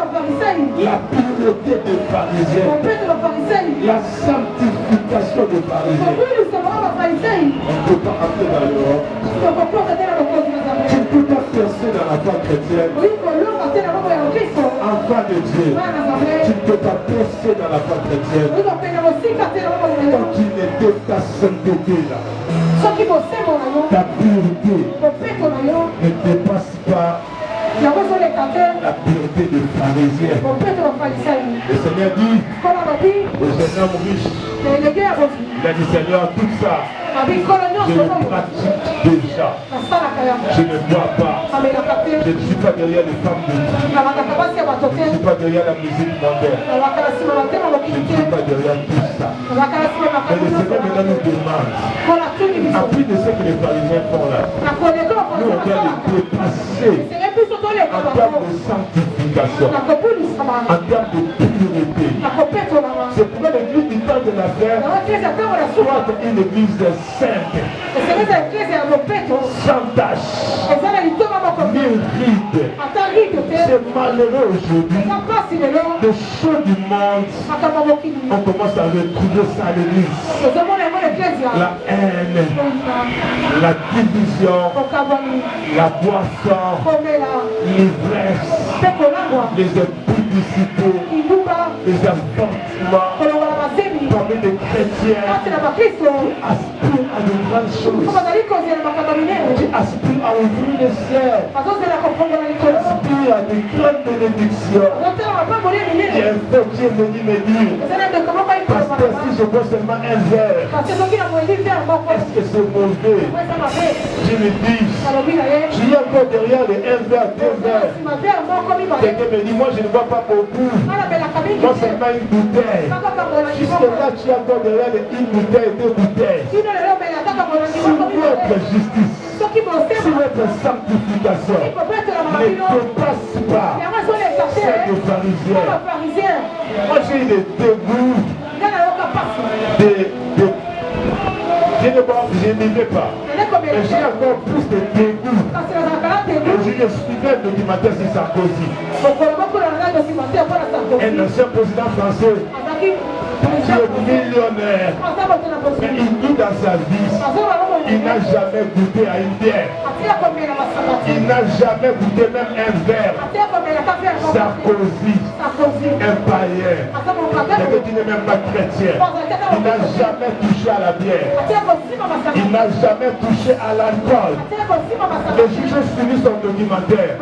la pureté des pharisiens, la sanctification des pharisiens, on ne peut pas entrer dans l'Europe. Tu ne peux pas percer dans la foi chrétienne. Enfant de Dieu, tu ne peux pas percer dans la foi chrétienne. Quand tu n'étais ta sainteté là, ta pureté ne dépasse pas la pureté des pharisiens. Le Seigneur dit au jeune homme riche, il a dit Seigneur, tout ça, je le pratique déjà. Je ne bois pas. Je ne suis pas derrière les femmes de Dieu. Je ne suis pas derrière la musique mondaine. Je ne suis pas derrière tout ça. Mais le Seigneur maintenant nous demande, appris de ce que les pharisiens font là, nous on doit les dépasser en termes de sanctification, en termes de pureté. C'est pourquoi l'église du temps de la terre soit une église sainte, sans tache, ni ride. C'est malheureux aujourd'hui. Les choses du monde, on commence à retrouver ça à l'église. La haine, la division, la boisson, l'ivresse, les publicités, les avortements parmi les chrétiens qui aspirent à de grandes choses, qui aspirent à ouvrir les cieux, qui aspirent à de grandes bénédictions. Il y a un frère qui est venu me dire, pasteur, si je bois seulement un verre, est-ce que c'est mauvais? Je me dis, j'y ai encore derrière les un verre, deux verres. Quelqu'un me dit, moi je ne bois pas beaucoup, moi seulement une bouteille. Jusque là tu as encore derrière les une bouteille, deux bouteilles. Si notre justice, si notre sanctification ne dépasse pas celle des pharisiens, moi j'ai eu des dégoûts, je n'y vais pas. Mais j'ai encore plus de dégoût. Aujourd'hui, je suivais un documentaire sur Sarkozy. Un ancien président français qui est millionnaire. Mais il dit dans sa vie, il n'a jamais goûté à une bière. Il n'a jamais goûté même un verre. Sarkozy, un païen, quelqu'un qui n'est même pas chrétien, il n'a jamais touché à la bière. Il n'a jamais touché à l'alcool. Le juge a suivi son documentaire.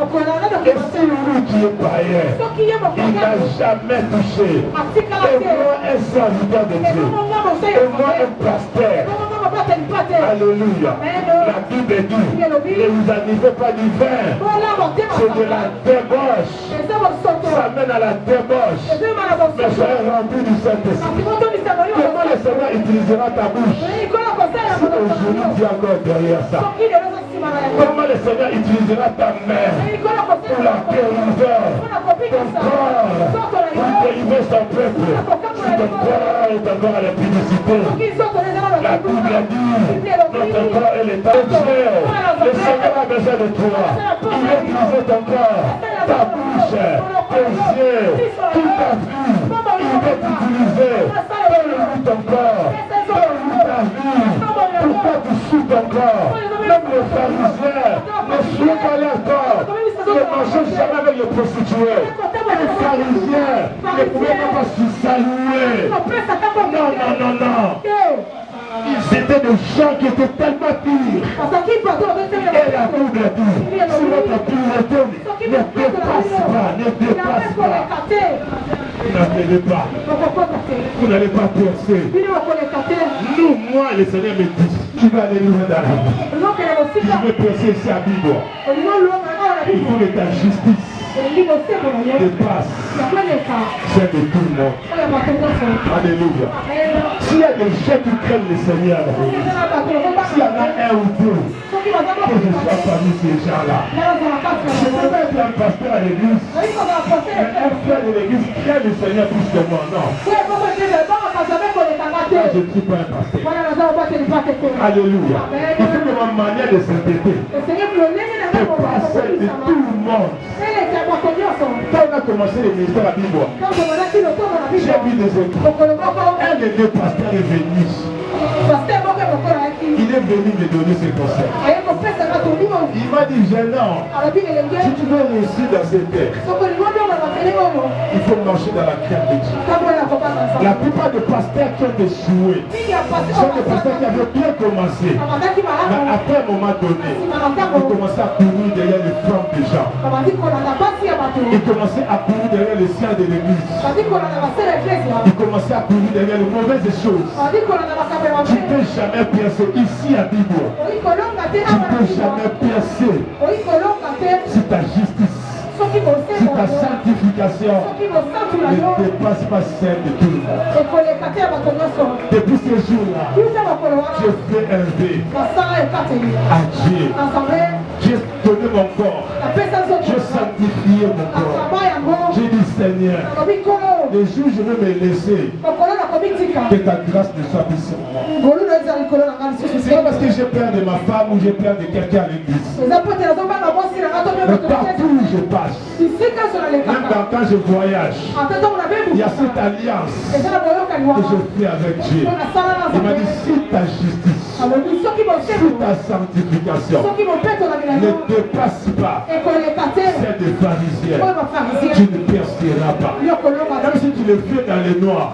Et si lui qui est païen, il n'a jamais touché. Et moi, un serviteur de Dieu. Et moi, un pasteur. Alléluia. La Bible dit, ne vous animez pas du vin. C'est de la débauche. Ça mène à la débauche. Mais soyez rempli du Saint-Esprit. Comment le Seigneur utilisera ta bouche? Si aujourd'hui tu es encore derrière ça, Comment le Seigneur utilisera ta main pour la délivrer, ton corps, pour délivrer son peuple. Si ton corps est encore à la publicité, la Bible a dit, notre corps est l'état de Dieu. Le Seigneur a besoin de toi. Il veut utiliser ton corps, ta bouche, tes yeux, toute ta vie. Il veut t'utiliser. Donne-lui ton corps, donne-lui ta vie. Pourquoi tu suis ton corps? Même les pharisiens ne suivent pas leur corps. Ne mangez jamais avec les prostituées. Les pharisiens ne pouvaient même pas se saluer. Non, non, non, non. Ils étaient des gens qui étaient tellement purs. Et la Bible dit, si votre pureté ne dépasse pas, n'appelez pas. Vous n'allez pas percer. Nous, moi, le Seigneur me dit, tu vas aller loin dans la vie. Je vais percer ici à Bibo. Il faut que ta justice dépasse celle de tout le monde. Alléluia. S'il y a des gens qui craignent le Seigneur, s'il y en a un ou deux, que je sois parmi ces gens-là. Je ne peux pas être un pasteur à l'église, mais un frère de l'église craint le Seigneur plus que moi, non. Je ne suis pas un pasteur. Alléluia. Il faut que ma manière de s'entêter dépasse celle de tout le monde. Quand on a commencé le ministère à Bibois, j'ai vu des écoles. Un des deux pasteurs est venu. Il est venu me donner ses conseils. Il m'a dit, jeune homme, si tu veux réussir dans cette terre, il faut marcher dans la crainte de Dieu. La plupart des pasteurs qui ont échoué sont des pasteurs qui avaient bien commencé. Mais après un moment donné, ils commençaient à courir derrière les femmes des gens. Ils commençaient à courir derrière les siens de l'église. Ils commençaient à courir derrière les mauvaises choses. Tu ne peux jamais percer ici à Bibo. Tu ne peux jamais percer si ta justice, si ta sanctification ne dépasse pas celle de tout le monde. Depuis ce jour-là, je fais un vœu à Dieu. J'ai donné mon corps. J'ai sanctifié mon corps. J'ai dit, Seigneur, les jours où je vais me laisser, que ta grâce ne soit plus sur moi. C'est pas parce que j'ai peur de ma femme ou j'ai peur de quelqu'un à l'église. Mais partout où je passe, même quand je voyage, il y a cette alliance que je fais avec Dieu. Il m'a dit, si ta justice, si ta sanctification ne dépasse pas celle des pharisiens, tu ne perceras pas. Même si tu le fais dans les noirs,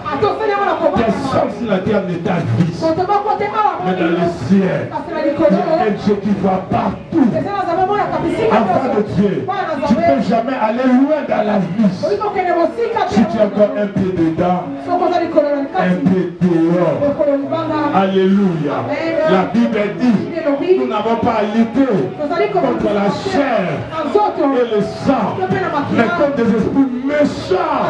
personne sur la terre ne t'a vu. Mais dans le ciel, il y a un Dieu qui va partout. Enfant de Dieu, tu ne peux jamais aller loin dans la vie si tu as encore un pied dedans, un pied dehors. Alléluia. La Bible dit, nous n'avons pas à lutter contre la chair et le sang, mais contre des esprits méchants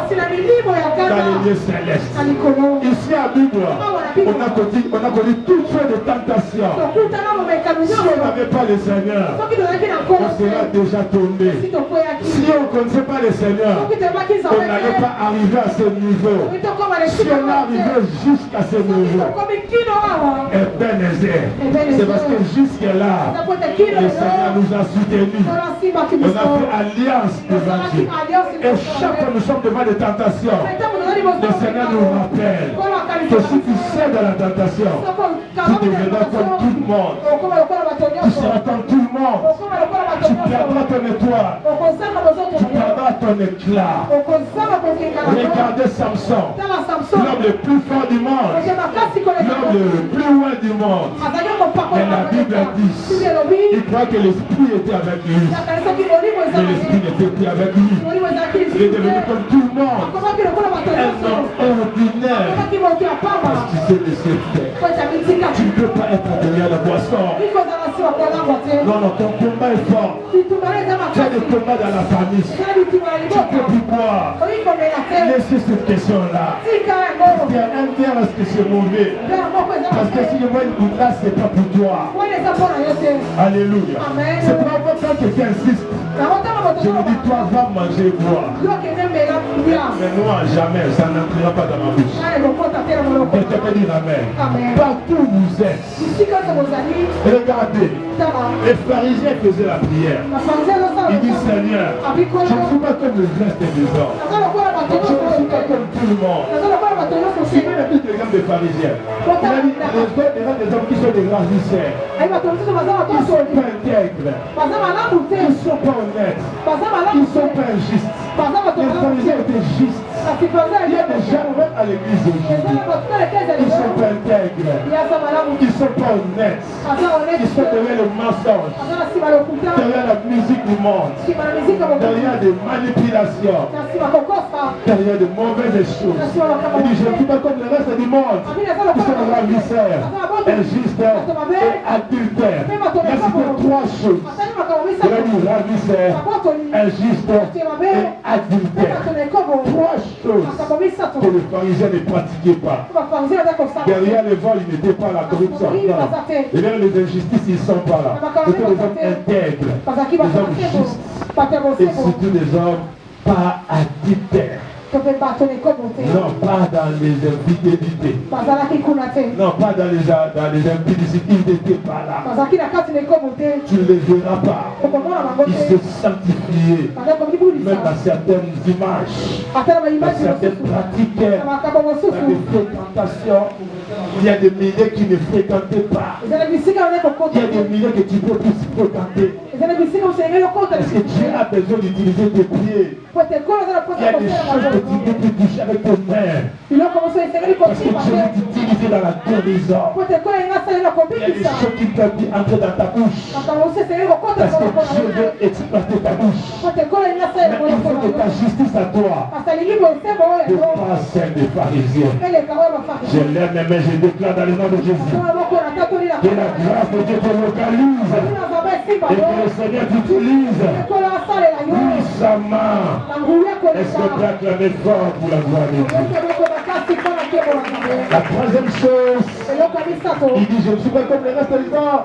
dans les lieux célestes. Ici à Bible, on a connu toutes sortes de tentations. Si on n'avait pas le Seigneur, on serait déjà tombé. Si on ne connaissait pas le Seigneur, on n'allait pas arriver à ce niveau. Si on est arrivé jusqu'à ce niveau, c'est parce que jusque-là, le Seigneur nous a soutenus. On a fait alliance devant Dieu. Et chaque fois que nous sommes devant des tentations, le Seigneur nous rappelle que si tu sais de la tentation, tu deviendras comme tout le monde. Tu seras comme tout le monde. Tu perdras ton étoile. Tu perdras ton éclat. Regardez Samson, l'homme le plus fort du monde, l'homme le plus loin du monde. Mais la Bible dit, il croit que l'esprit était avec lui, mais l'esprit n'était plus avec lui. Il est devenu comme tout le monde, un homme ordinaire, parce qu'il s'est laissé faire. Tu ne peux pas être derrière la boisson. Non, non, ton combat est fort. Tu as des combats dans la famille. Tu peux plus boire. Laissez cette question-là. Si un verre, est-ce que c'est mauvais? Parce que si je vois une goutte-là, c'est pas pour toi. Alléluia. C'est pour avoir quand quelqu'un insiste. Je me dis, toi, va manger et boire. Mais moi, jamais, ça n'entrera pas dans ma bouche. Quelqu'un peut dire amen. Partout où vous êtes. Regardez, les pharisiens faisaient la prière. Ils disent, Seigneur, je ne suis pas comme le reste des hommes. Je ne suis pas comme tout le monde. C'est même un petit exemple des pharisiens. Il a dit, des hommes qui sont des grands lycéens. Ils sont pas intègres. Ils sont pas honnêtes. Ils sont pas injustes. Les pharisiens étaient justes. Il y a des gens même à l'église aujourd'hui. Ils sont pas intègres. Ils sont pas honnêtes. Ils sont derrière le mensonge. Derrière la musique du monde. Derrière des manipulations. Derrière de mauvaises choses. Il dit, je ne suis pas comme le reste du monde. Ils sont ravisseurs, injustes et adultères. Il a cité trois choses. Il a dit ravisseurs, injustes et adultères. Trois choses que les pharisiens ne pratiquaient pas. Derrière les vols, ils n'étaient pas là, la corruption. Derrière les injustices, ils ne sont pas là. C'était des hommes intègres, des hommes justes et surtout des hommes pas adultères. Non, pas dans les infidélités. Non, pas dans les impudicités. Ils n'étaient pas là. Tu ne les verras pas. Ils se sanctifient. Même à certaines images, à certaines pratiques, à des fréquentations. Il y a des milliers qui ne fréquentaient pas. Il y a des milliers que tu peux plus fréquenter. Est-ce que tu as besoin d'utiliser tes pieds? Il y a des choses que tu peux plus toucher avec tes mains. Parce que tu veux t'utiliser dans la guérison. Il y a des choses qui peuvent entrer dans ta bouche. Parce que Dieu veut exploiter ta bouche. Mais il faut que ta justice à toi ne pas celle des pharisiens. Je l'aime, mais je déclare dans le nom de Jésus que la grâce de Dieu te localise et que le Seigneur t'utilise puissamment. Est-ce que tu as acclamé fort pour la gloire de Dieu? La troisième chose, il dit, je ne suis pas comme les restes des hommes.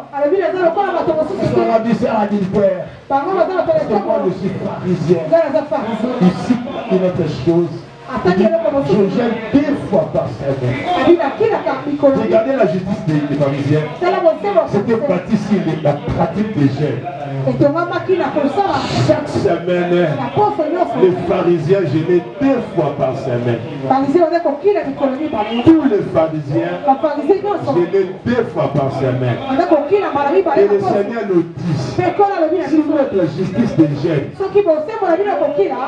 Ils sont ravisseurs adultères. Parce que moi je suis pharisien. Ici, une autre chose. Je gêne 2 fois par semaine. Regardez la justice des pharisiens. C'était bâti sur la pratique des jeûnes. Chaque semaine, les pharisiens gênaient 2 fois par semaine. Tous les pharisiens gênaient 2 fois par semaine. Et le Seigneur nous dit, si notre justice des jeûnes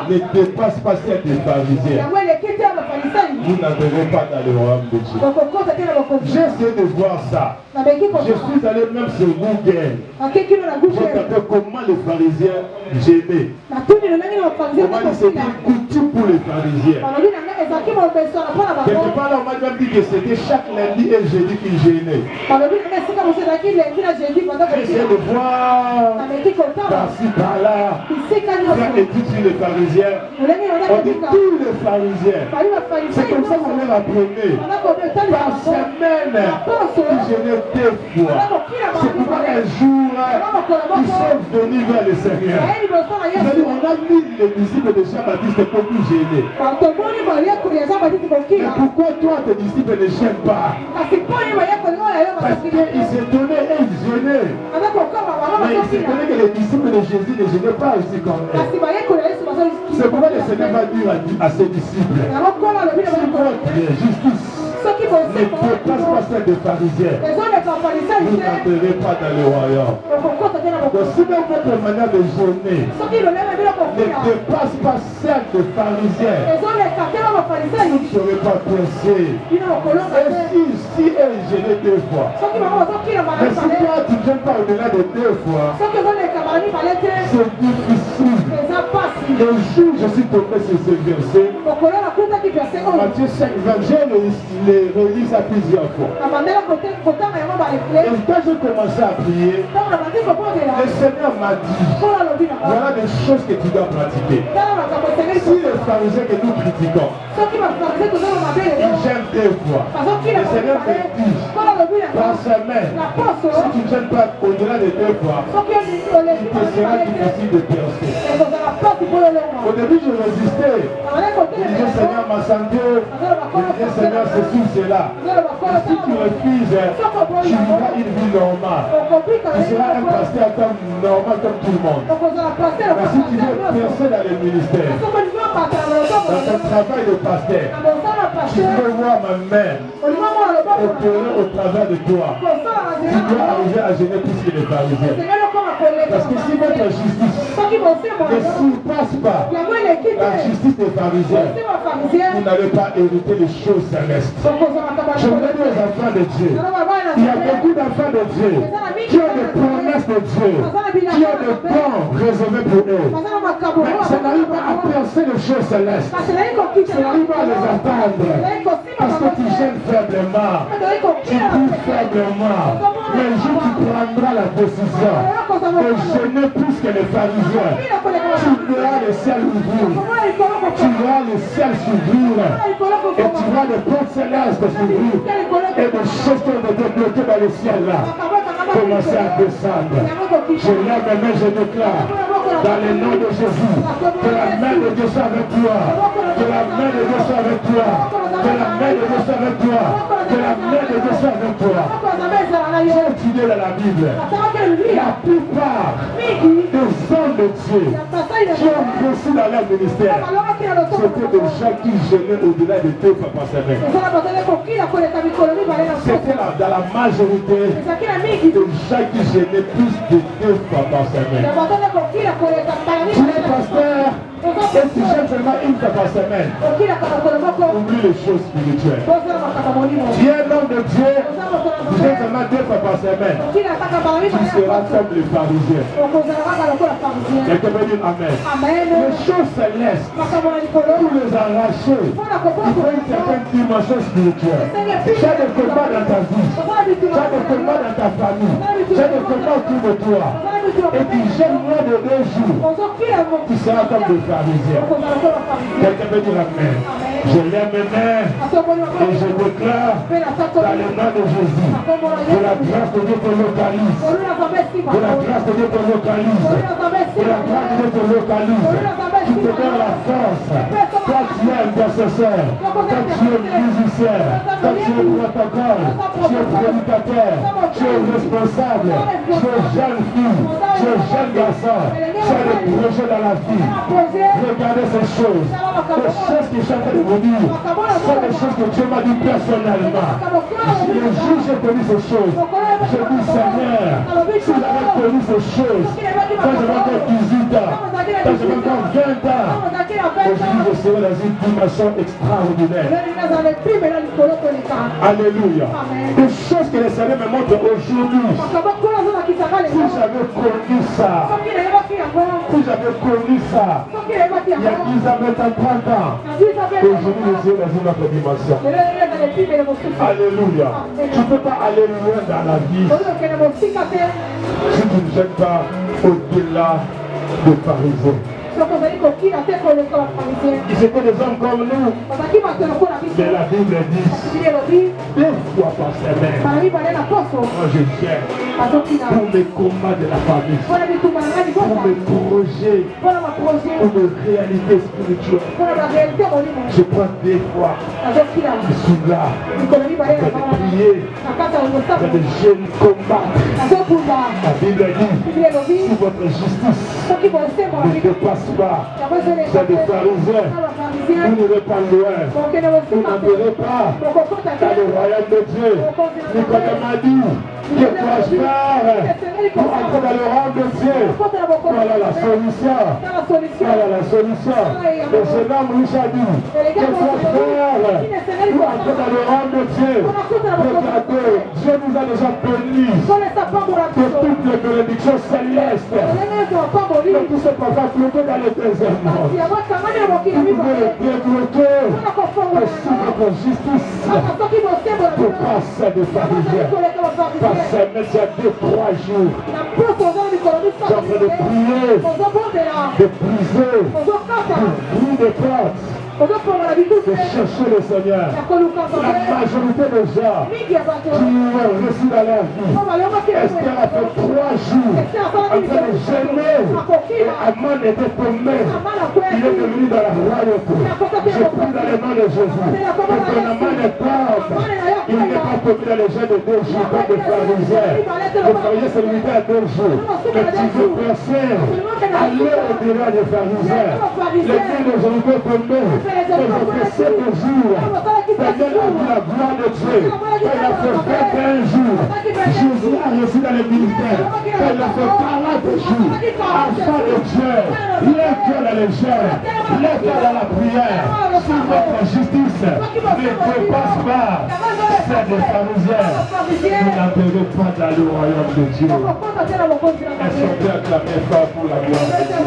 ne dépasse pas celle des pharisiens, vous n'entrerez pas dans le royaume de Dieu. J'ai essayé de voir ça. Je suis allé même sur Google. J'ai tapé comment les pharisiens gênaient. Comment c'était coutume pour les pharisiens. Quelque part là, on m'a même dit que c'était chaque lundi et jeudi qu'ils gênaient. J'ai essayé de voir par-ci par-là. Quand étude sur les pharisiens, on dit tous les pharisiens. C'est comme ça qu'on les apprenait. Par semaine, ils gênaient 2 fois. C'est pourquoi un jour, ils sont venus vers le Seigneur. Ils ont dit, on a mis les disciples de Jean-Baptiste pour nous gêner. Mais pourquoi toi, tes disciples ne gênent pas? Parce qu'ils s'étonnaient et ils gênaient. Mais ils s'étonnaient que les disciples de Jésus ne gênaient pas aussi comme eux. C'est pourquoi le Seigneur va dire à ses disciples, si votre justice ne dépasse pas celle des pharisiens, vous n'entrerez pas dans le royaume. Donc si même votre manière de jeûner ne dépasse pas celle des pharisiens, vous ne serez pas pressés. Et si elle gênait 2 fois, mais si toi tu ne gênes pas au-delà de 2 fois, c'est difficile. Le jour où je suis tombé sur ce verset, Matthieu 5, 20, j'ai relu ça plusieurs fois. Et quand je commençais à prier, le Seigneur m'a dit, voilà des choses que tu dois pratiquer. Si les pharisiens que nous critiquons, ils gênent deux fois, le Seigneur me dit, par semaine, si tu ne gênes pas au-delà de deux fois, il te sera difficile de percer. Au début, je résistais. Je disais, Seigneur, ma santé, je disais, Seigneur, ceci, cela. Et si tu refuses, tu vivras une vie normale. Tu seras un pasteur comme normal comme tout le monde. Mais si tu veux percer dans le ministère, dans ton travail de pasteur, tu veux voir ma main opérer au travers de toi. Tu dois arriver à gêner plus que les pharisiens. Parce que si votre justice ne surpasse pas la justice des pharisiens, vous n'allez pas hériter les choses célestes. Je voudrais dire aux enfants de Dieu, il y a beaucoup d'enfants de Dieu qui ont des promesses de Dieu, qui ont des dons réservés pour eux. Mais ça n'arrive pas à percer les choses célestes. Ça n'arrive pas à les attendre. Parce que tu gênes faiblement, tu bouges faiblement. Mais un jour tu prendras la décision de gêner plus que les pharisiens. Tu verras le ciel ouvrir. Tu verras le ciel s'ouvrir. Et tu verras des portes célestes s'ouvrir. Et des choses qui ont été bloquées dans le ciel là commencer à descendre. Je lève mes mains, je déclare dans le nom de Jésus que la main de Dieu soit avec toi. Que la main de Dieu soit avec toi. Que la main de Dieu soit avec toi. Que la main de Dieu soit avec toi. J'ai étudié dans la Bible. La plupart des hommes de Dieu qui ont réussi dans leur ministère, c'était des gens qui gênaient au-delà de 2 fois par semaine. C'était dans la majorité des gens qui gênaient plus de 2 fois par semaine. Tu es pasteur et tu gênes seulement une fois par semaine. Oublie les choses spirituelles. Tu es l'homme de Dieu, tu gênes seulement 2 fois par semaine. Tu seras comme les pharisiens. Quelqu'un peut dire Amen. Les choses célestes, pour les arracher, il faut une certaine dimension spirituelle. Tu as des combats dans ta vie, tu as des combats dans ta famille, tu as des combats autour de toi. Et tu gênes moins de 2 jours, tu seras comme des pharisiens. Quelqu'un peut dire Amen. Je lève mes mains et je déclare dans le nom de Jésus que la grâce de Dieu te localise. Que la grâce de Dieu te localise. Que la grâce de Dieu te localise. Qui te donne la force. Toi tu es intercesseur. Toi tu es musicien. Toi tu es protocole. Tu es prédicateur. Tu es responsable. Tu es jeune fille. Tu es jeune garçon. Tu as des projets dans la vie. Regardez ces choses. Les choses que je suis en train de vous dire sont des choses que Dieu m'a dit personnellement. Le jour où j'ai connu ces choses, je dis Seigneur, si j'avais connu ces choses, quand j'avais encore 18 ans, quand j'avais encore 20 ans, aujourd'hui je serai dans une dimension extraordinaire. Alléluia. Des choses que le Seigneur me montre aujourd'hui. Si j'avais connu ça, si j'avais connu ça, il y a 10 ans, 20 ans, 30 ans, aujourd'hui je suis dans une autre dimension. Alléluia. Tu ne peux pas aller loin dans la vie si tu ne gênes pas au-delà des pharisiens. Ils étaient des hommes comme nous. Mais la Bible dit 2 fois par semaine. Moi je viens pour mes combats de la famille, pour mes projets, pour mes réalités spirituelles. Je prends 2 fois. Je suis là. Je vais prier. Je vais jeûner, combattre. La Bible dit si votre justice ne dépasse pas c'est des pharisiens, vous n'irez pas loin, vous n'entrerez pas dans le royaume de Dieu. Nicodème a dit qui prospère pour entrer dans le rang de Dieu. Voilà la solution. Voilà la solution. Le jeune homme riche a dit que prospère pour entrer dans le rang de Dieu. Regardez, Dieu nous a déjà bénis de toutes les bénédictions célestes. Mais tout ce qu'on va flotter dans le désert. Vous pouvez le développer aussi votre justice pour passer des pharisiens. Passer, mais il y a 2-3 jours. J'ai en train de prier, de briser, de portes. De chercher le Seigneur. La majorité des gens qui ont reçu dans leur vie, Esther a fait 3 jours en train de gêner. Et Aman était tombé. Il est devenu dans la royauté. Je prie dans le nom de Jésus que ton Aman est tombe. Il n'est pas tombé dans les gens de 2 jours comme des pharisiens. Les pharisiens se limitaient à 2 jours. Mais tu veux percer, aller au-delà des pharisiens. Les filles d'aujourd'hui peuvent tomber. Que je fais 7 jours. Daniel a vu la gloire de Dieu. Elle a fait 21 jours. Jésus a reçu dans le ministère. Elle a fait 40 jours. Enfant de Dieu, lève-toi dans les chair. Lève-toi dans la prière. Si votre justice ne dépasse pas celle des pharisiens, vous n'entrerez pas dans le royaume de Dieu. Est-ce qu'on peut acclamer fort pour la gloire de Dieu?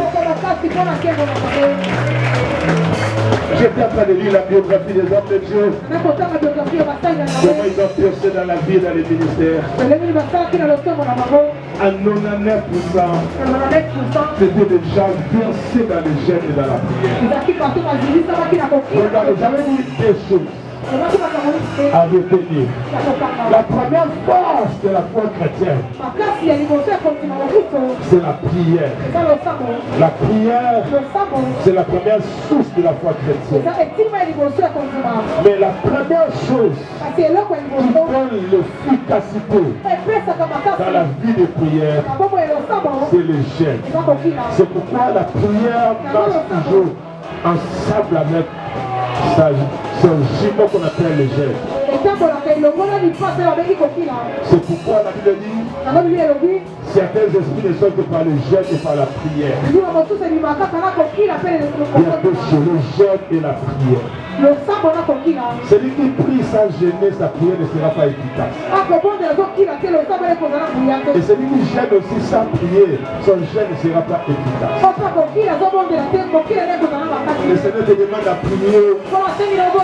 J'étais en train de lire la biographie des hommes de Dieu. Comment ils ont percé dans la vie et dans les ministères. À 99%, c'était des gens versés dans le jeûne et dans la prière. Regardez, j'avais dit 2 choses à retenir. La première force de la foi chrétienne, c'est la prière. La prière, c'est la première source de la foi chrétienne. Mais la première chose qui donne l'efficacité dans la vie de prière, c'est le jeûne. C'est pourquoi la prière marche toujours ensemble avec c'est un jumeau qu'on appelle le jeûne. C'est pourquoi la Bible dit certains esprits ne sont que par le jeûne et par la prière. Il y a 2 choses, le jeûne et la prière. Celui qui prie sans gêner, sa prière ne sera pas efficace. Et celui qui gêne aussi sans prier, son jeûne ne sera pas efficace. Le Seigneur te demande à prier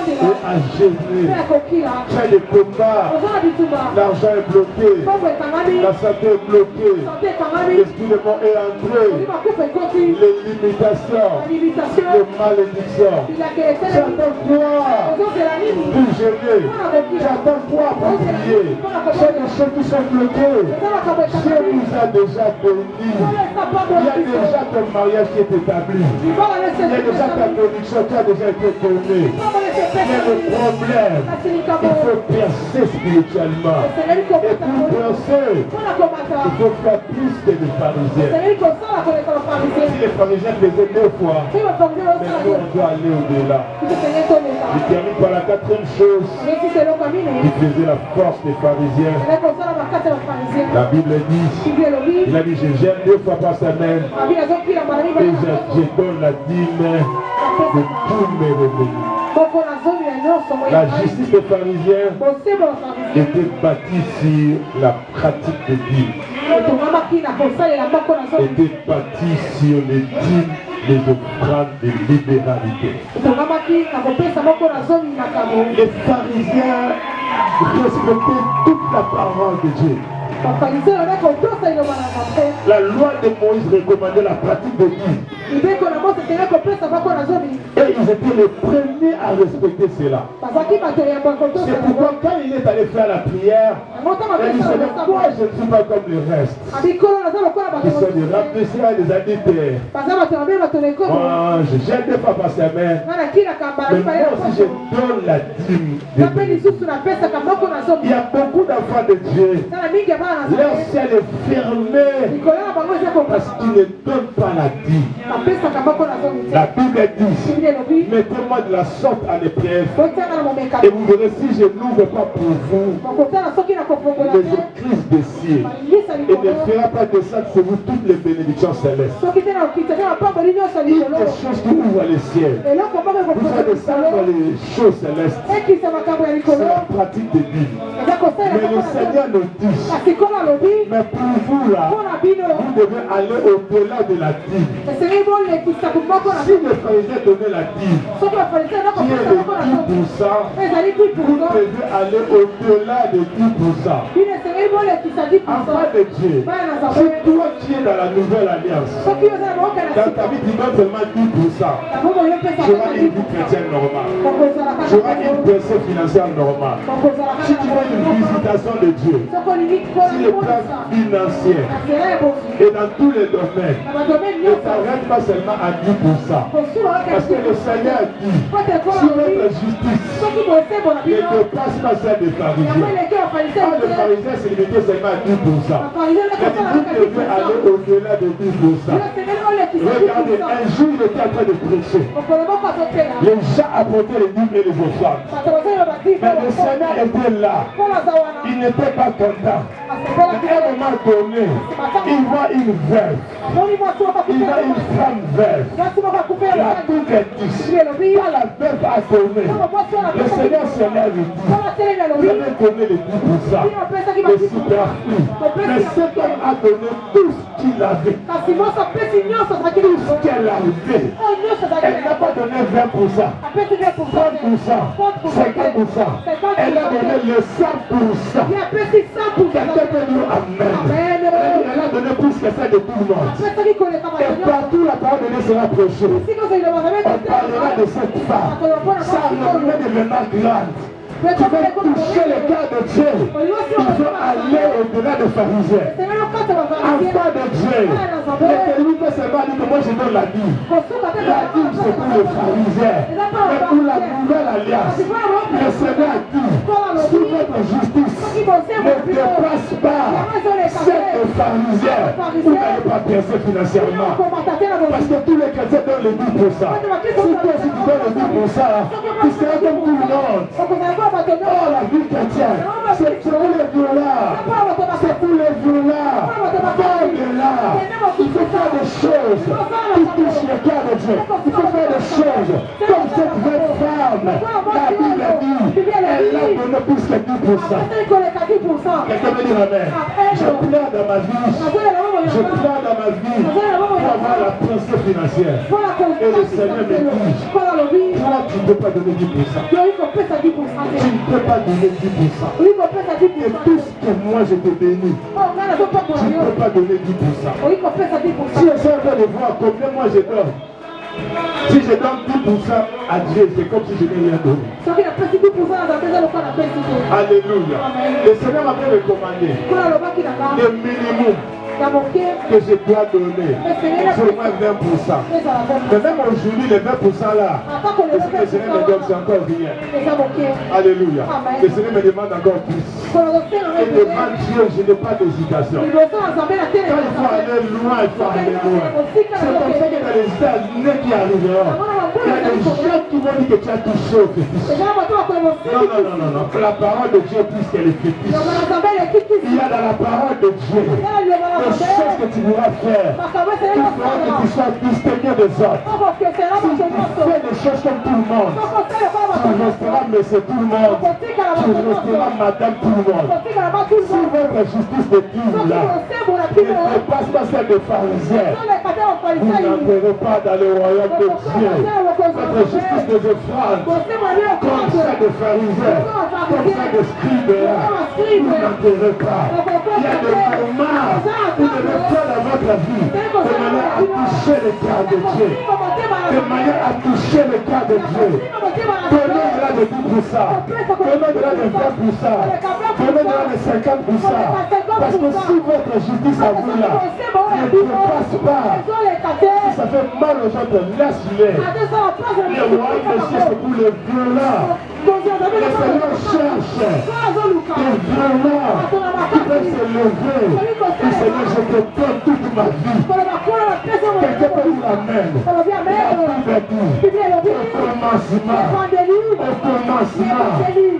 et à gêner. Tu as des combats, l'argent est bloqué, la santé est bloquée, l'esprit de mort est entré, les limitations, les malédictions. J'attends quoi pour gêner? J'attends quoi pour prier? C'est des choses qui sont bloquées. Dieu nous a déjà bénis. Il y a déjà ton mariage qui est établi. Il y a déjà ta bénédiction qui a déjà été donnée. Il y a le problème. Il faut percer spirituellement. Et pour percer, il faut faire plus que les pharisiens. Si les pharisiens faisaient 2 fois, mais nous on doit aller au-delà. Je termine par la 4e chose qui faisait la force des pharisiens. La Bible dit, il a dit, je gêne 2 fois par semaine et je donne la dîme de tous mes revenus. La justice des pharisiens était bâtie sur la pratique des dîmes. Était bâtie sur les dîmes, les offrandes de libéralité. Les pharisiens respectaient toute la parole de Dieu. La loi de Moïse recommandait la pratique de dîmes. Et ils étaient les premiers à respecter cela. C'est pourquoi quand il est allé faire la prière, il dit, Seigneur, moi je ne suis pas comme le reste. Qui sont des rapetisseurs et des adultères. Moi je gêne 2 fois par semaine. Mais moi aussi je donne la dîme. Il y a beaucoup d'enfants de Dieu. Leur ciel est fermé parce qu'ils ne donnent pas la dîme. La Bible dit, mettez-moi de la sorte à l'épreuve et vous verrez si je n'ouvre pas pour vous les crises de ciel. Et ne fera pas de ça sur vous toutes les bénédictions célestes. Une des choses qui ouvrent les ciels. Vous allez savoir les choses célestes. C'est la pratique des Bibles. Mais le Seigneur nous dit, mais pour vous là, vous devez aller au-delà de la dîme. Si le pharisien donnait la dîme, qui est de 10%, vous devez aller au-delà de 10%. Enfant de Dieu, si toi qui es dans la nouvelle alliance, dans ta vie tu donnes seulement 10%, tu auras une vie chrétienne normale, tu auras une personne financière normale. Si tu veux une visitation de Dieu, si le plan financier et dans tous les domaines, ne t'arrête pas seulement à 10%. Parce que le Seigneur dit, si votre justice ne dépasse pas celle des pharisiens, le pharisien s'est limité seulement à 10%. Mais vous devez aller au-delà de 10%. Regardez, un jour il était en train de prêcher. Les gens apportaient les dîmes et les offrandes. Mais le Seigneur était là. Il n'était pas content. À un moment donné, il voit une veuve. Il voit une femme veuve. La boucle est tissée. Quand la veuve a donné, le Seigneur se lève et dit, vous avez donné les 10%, le superflu. Mais cet homme a donné tout ce qu'il avait. Tout ce qu'elle avait. Elle n'a pas donné 20%, 30%, 50%. Elle a donné le 100%. Quelqu'un peut dire Amen. Elle a donné plus que ça de tout le monde. Et partout la parole de Dieu sera prêchée. On parlera de cette femme. Ça remet devenir grande. Tu veux toucher le cœur de Dieu. Il faut aller au-delà des pharisiens. Enfant de Dieu. Et lui peut seulement dire que moi je donne la Bible. La Bible c'est pour les pharisiens. Mais pour la nouvelle alliance, le Seigneur dit, si votre justice ne dépasse pas celle des pharisiens, vous n'allez pas percer financièrement. Parce que tous les chrétiens donnent le 10%. Si toi aussi tu donnes le 10%, tu seras comme tout le monde. Oh, la vie chrétienne, c'est pour les violents. C'est pour les violents. Il faut faire des choses qui touchent le cœur de Dieu. Il faut faire des choses comme cette jeune femme. La Bible dit, elle a donné plus que 10%. Quelqu'un me dit amen. Je pleure dans ma vie. Je pleure dans ma vie pour avoir la pensée financière. Et le Seigneur me dit, toi tu ne peux pas donner 10%. Tu ne peux pas donner 10%. Et tout ce que moi je te bénis, tu ne peux pas donner 10%. Si essaie de voir combien moi je donne, si je donne 10% à Dieu, c'est comme si je n'ai rien donné. Alléluia. Le Seigneur m'avait recommandé le minimum que je dois donner, c'est au moins 20%. Mais même aujourd'hui, les 20% là, le Seigneur me donne, c'est encore rien. Alléluia. Le Seigneur me demande encore plus. Et devant Dieu, je n'ai pas d'hésitation. Quand il faut aller loin, il faut aller loin. C'est comme ça que dans les années qui arriveront, il y a des gens qui vont dire que tu as touché au fétiche. Non. La parole de Dieu plus qu'elle est fétiche. Il y a dans la parole de Dieu des choses que tu pourras faire. Tu feras que tu sois distingué des autres. Si tu fais des choses comme tout le monde, tu resteras monsieur tout le monde. Tu resteras madame tout le monde. Si votre justice de Dieu là ne dépasse pas celle des pharisiens, vous n'entrerez pas dans le royaume de Dieu. Votre justice des offrandes, comme celle des pharisiens, comme celle des scribes, vous n'entrerez pas. Il y a des moments où vous devez faire dans votre vie de manière à toucher le cœur de Dieu. De manière à toucher le cœur de Dieu. Donnez-la de 10%. Donnez-la de 20%. Donnez-la de 50%. Parce que si votre justice à vous là ne dépasse pas, si ça fait mal aux autres, laisse-les. Le royaume de Dieu c'est pour les violents. Le Seigneur cherche des violents qui peuvent se lever. Le Seigneur, je te donne toute ma vie. Quelqu'un peut dire amen. La Bible a dit au commencement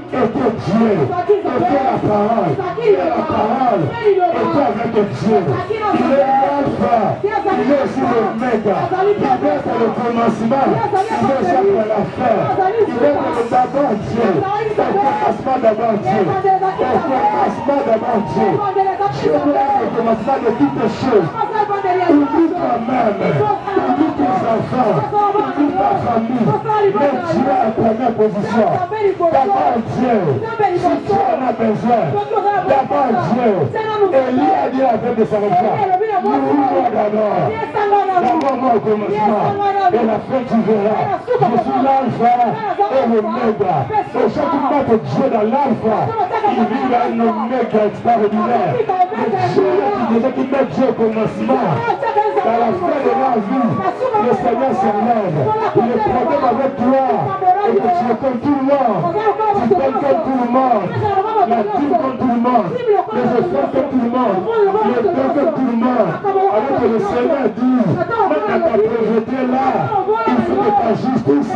était Dieu, était la parole, et la parole était avec Dieu. Il est l'alpha, il est aussi l'oméga, il est le commencement, il est jamais la fin, il est le d'abord Dieu, au commencement d'abord Dieu, au commencement d'abord Dieu. Dieu est le commencement de toutes les choses. Oublie toi-même, oublie tes enfants, oublie ta famille, mais Dieu est en première position. D'abord Dieu, si tu en as besoin, d'abord Dieu. Élie a dit à la fin de sa retraite, nourris-moi d'abord moi au commencement, et la fin tu verras. Je suis l'alpha et l'oméga. Et chaque fois que Dieu dans l'alpha, il vit un oméga extraordinaire. Déjà qui met Dieu au commencement, dans la fin de la vie, le Seigneur se lève. Il est problème avec toi, et que tu es comme tout le monde. Tu donnes comme tout le monde. La dîme comme tout le monde. Les efforts comme tout le monde. Les dons comme tout le monde. Alors que le Seigneur dit, même dans ta pauvreté là, il faut que ta justice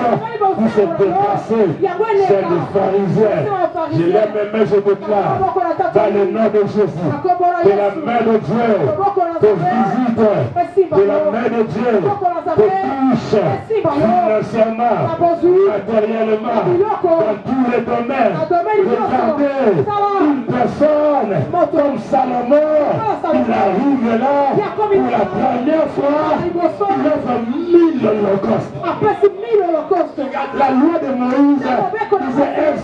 puisse se dépasser. C'est les pharisiens. Je l'aime, mais je déclare, dans le nom de Jésus, que la main de Dieu te visite, que la main de Dieu te touche financièrement, matériellement, dans tous les domaines. Regardez une personne comme Salomon, il arrive là pour la première fois, il offre 1000 holocaustes. La loi de Moïse disait un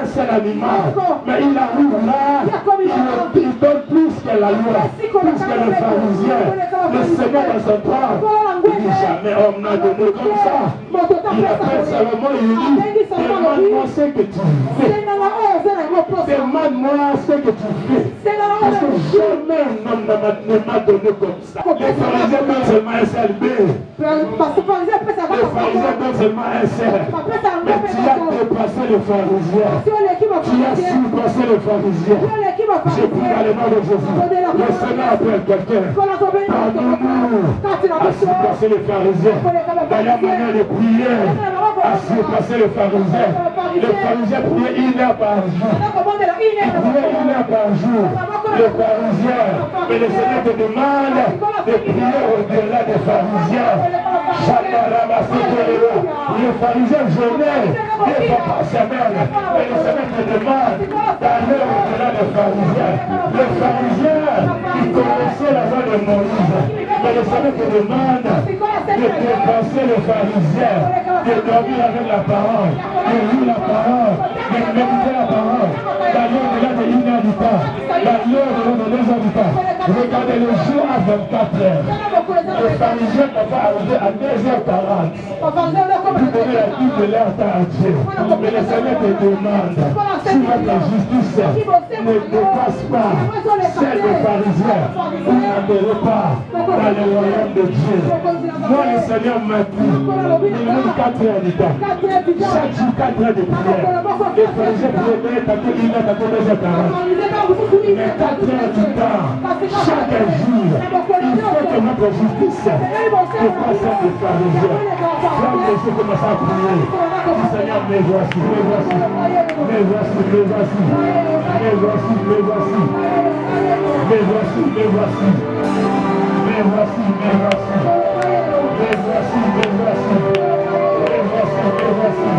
seul animal, mais il arrive là, il donne plus que la loi, plus que le pharisien. Le Seigneur dans son trône, il dit jamais homme n'a donné comme ça. Il appelle Salomon, il dit, demande-moi ce que tu fais. Demande-moi ce que tu fais. Parce que jamais un homme ne m'a donné comme ça. Les pharisiens donnent seulement un seul B. Les pharisiens donnent seulement un seul. Mais tu as dépassé le pharisien. Tu as surpassé le pharisien. Je prie dans le nom de Jésus. Le Seigneur appelle quelqu'un. Pardonne-nous à surpasser les pharisiens. Dans la manière de prier, à surpasser les pharisiens. Les pharisiens priaient 1 heure par jour. Ils priaient 1 heure par jour. Les pharisiens. Mais le Seigneur te demande de prier au-delà des pharisiens. Les pharisiens jeûnaient des fois par semaine. Et le Seigneur te demande d'aller au-delà des pharisiens. Les pharisiens, ils connaissaient la voix de Moïse. Mais le Seigneur te demande de dépasser les pharisiens, de dormir avec la parole, de lire la parole, de méditer la parole, d'aller au-delà de 1 heure du temps, d'aller au-delà de 2 heures du temps. Regardez le jour à 24 heures. Les pharisiens peuvent arriver à 2h40. Vous donnez la vie de leur temps à Dieu. Mais le Seigneur te demande si votre justice ne dépasse pas celle des pharisiens, vous n'entrez pas dans le royaume de Dieu. Moi, le Seigneur m'a dit, il manque 4 heures du temps. Chaque jour, 4 heures de prière. Les pharisiens priaient tantôt 1 heure, tantôt 2h40. Mais 4 heures du temps, chaque jour, il faut que notre justice dépasse celle des pharisiens. Frère, laissez commencer à prier. Seigneur, me voici, me voici, me voici, me voici, me voici, me voici, me voici, me voici, me voici, me voici, me voici, me voici, me voici, me voici.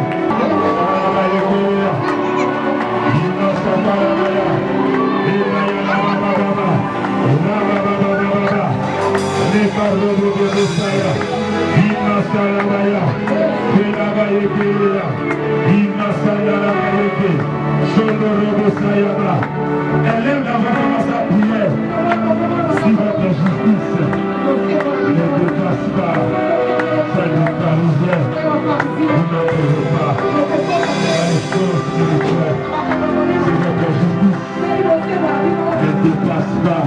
Alléluia. Élève la voix, commence à prier. Si votre justice ne dépasse pas celle du pharisien, vous n'entrez pas dans les choses spirituelles. Si votre justice ne dépasse pas,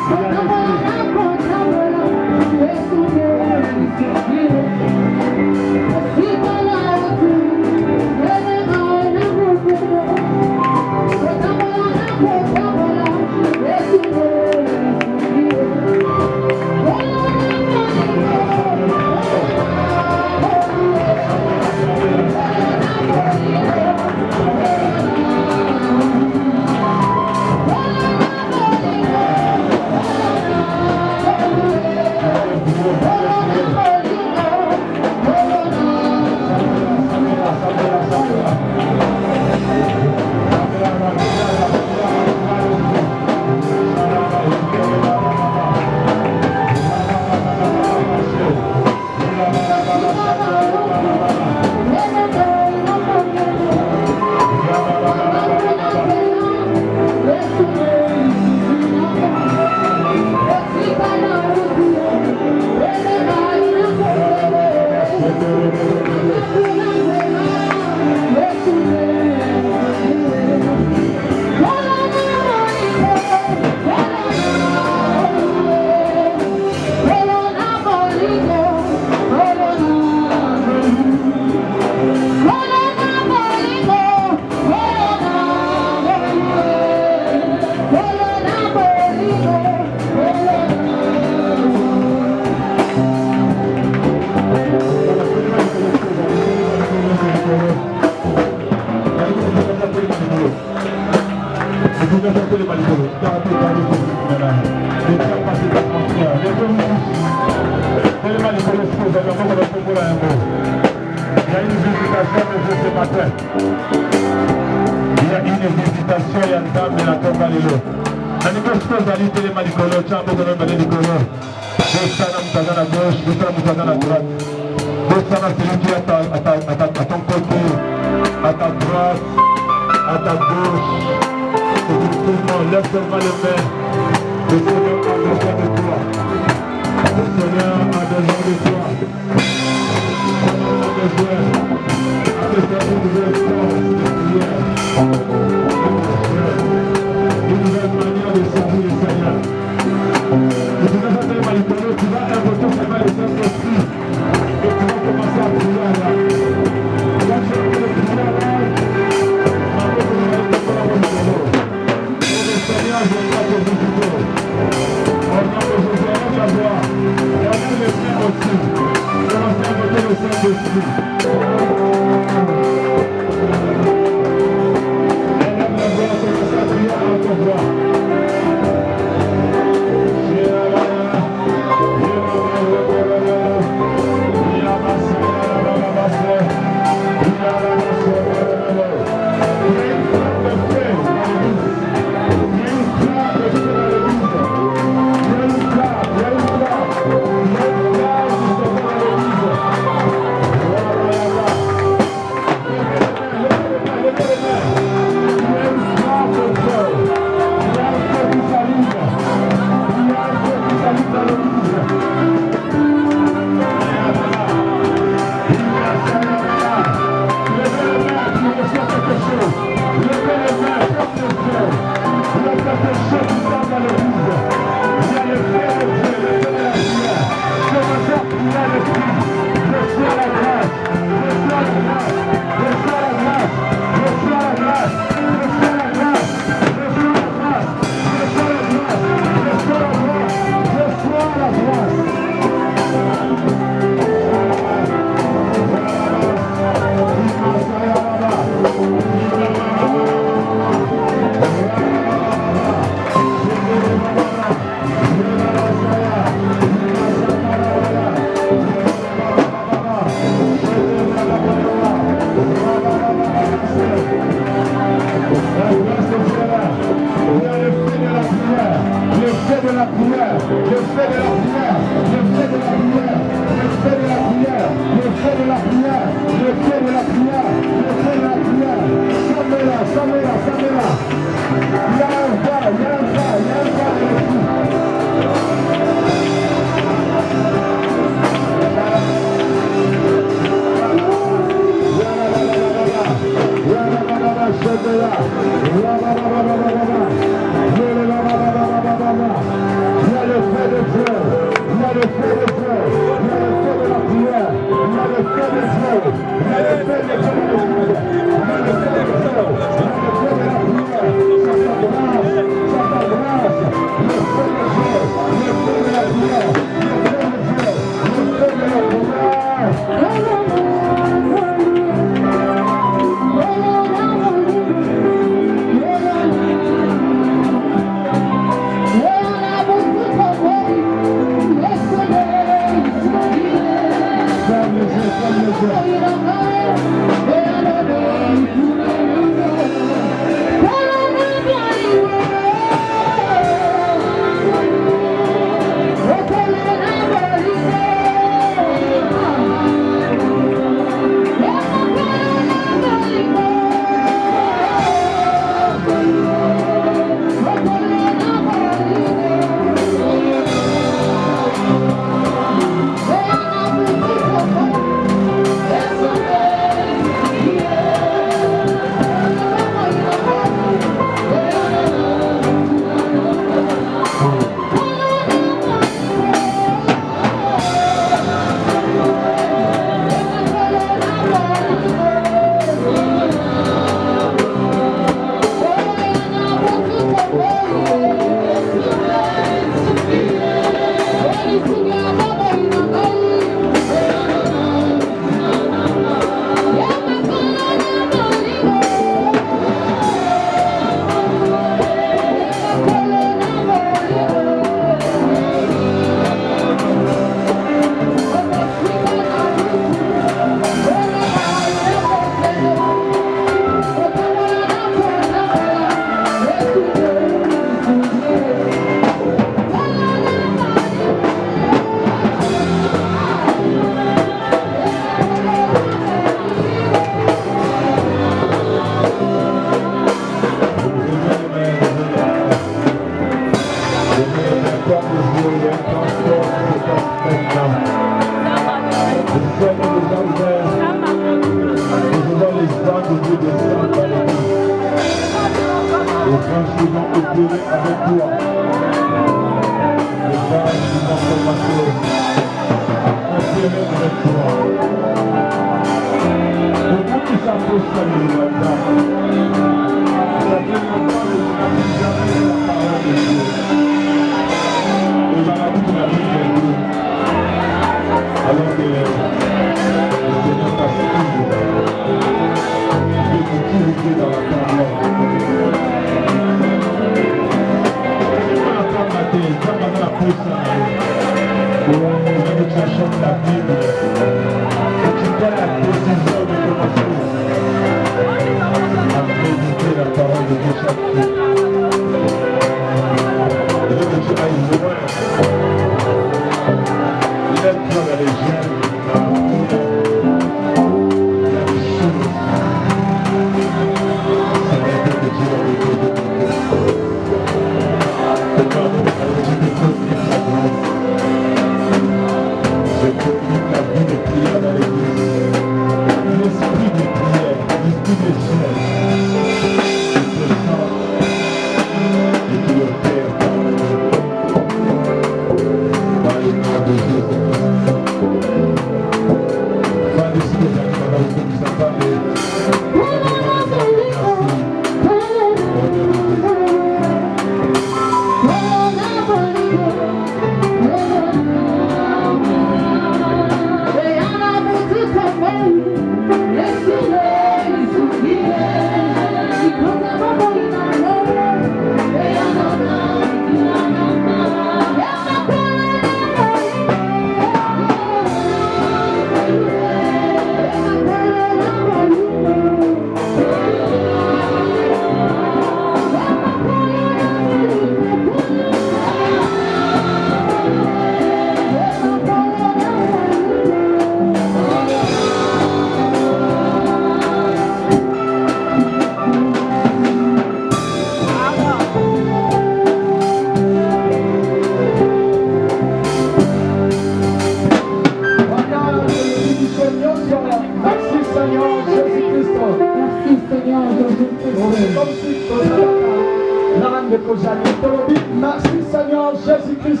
Merci Seigneur Jésus-Christ.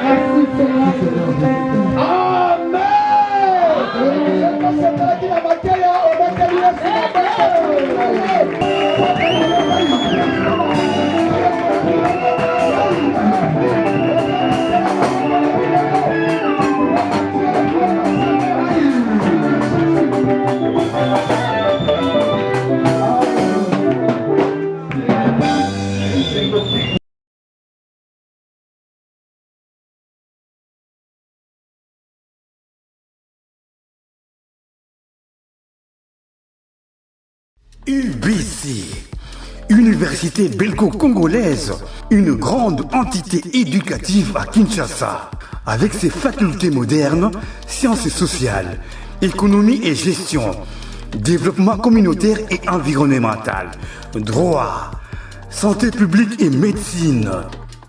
Merci Seigneur Jésus-Christ. Amen. UBC, Université belgo-congolaise, une grande entité éducative à Kinshasa, avec ses facultés modernes, sciences sociales, économie et gestion, développement communautaire et environnemental, droit, santé publique et médecine.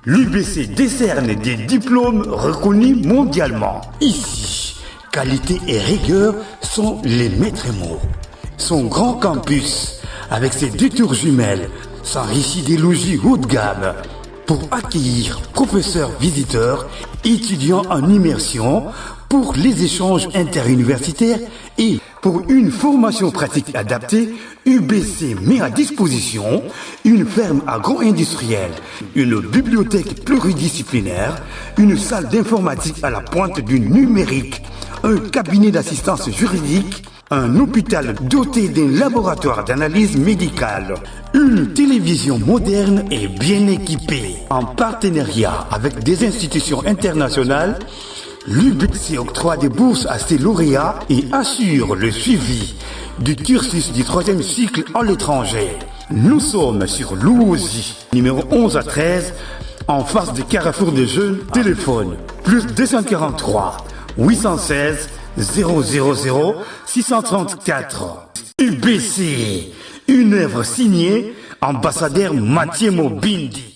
L'UBC décerne des diplômes reconnus mondialement. Ici, qualité et rigueur sont les maîtres mots. Son grand campus, avec ses 2 tours jumelles, s'enrichit des logis haut de gamme pour accueillir professeurs visiteurs, étudiants en immersion, pour les échanges interuniversitaires et pour une formation pratique adaptée. UBC met à disposition une ferme agro-industrielle, une bibliothèque pluridisciplinaire, une salle d'informatique à la pointe du numérique, un cabinet d'assistance juridique, un hôpital doté d'un laboratoire d'analyse médicale, une télévision moderne et bien équipée. En partenariat avec des institutions internationales, l'UBC octroie des bourses à ses lauréats et assure le suivi du cursus du 3e cycle à l'étranger. Nous sommes sur Louosi, numéro 11 à 13, en face du carrefour de jeunes. Téléphone plus 243 816 000 634. UBC, une œuvre signée ambassadeur Mathieu Mobindi.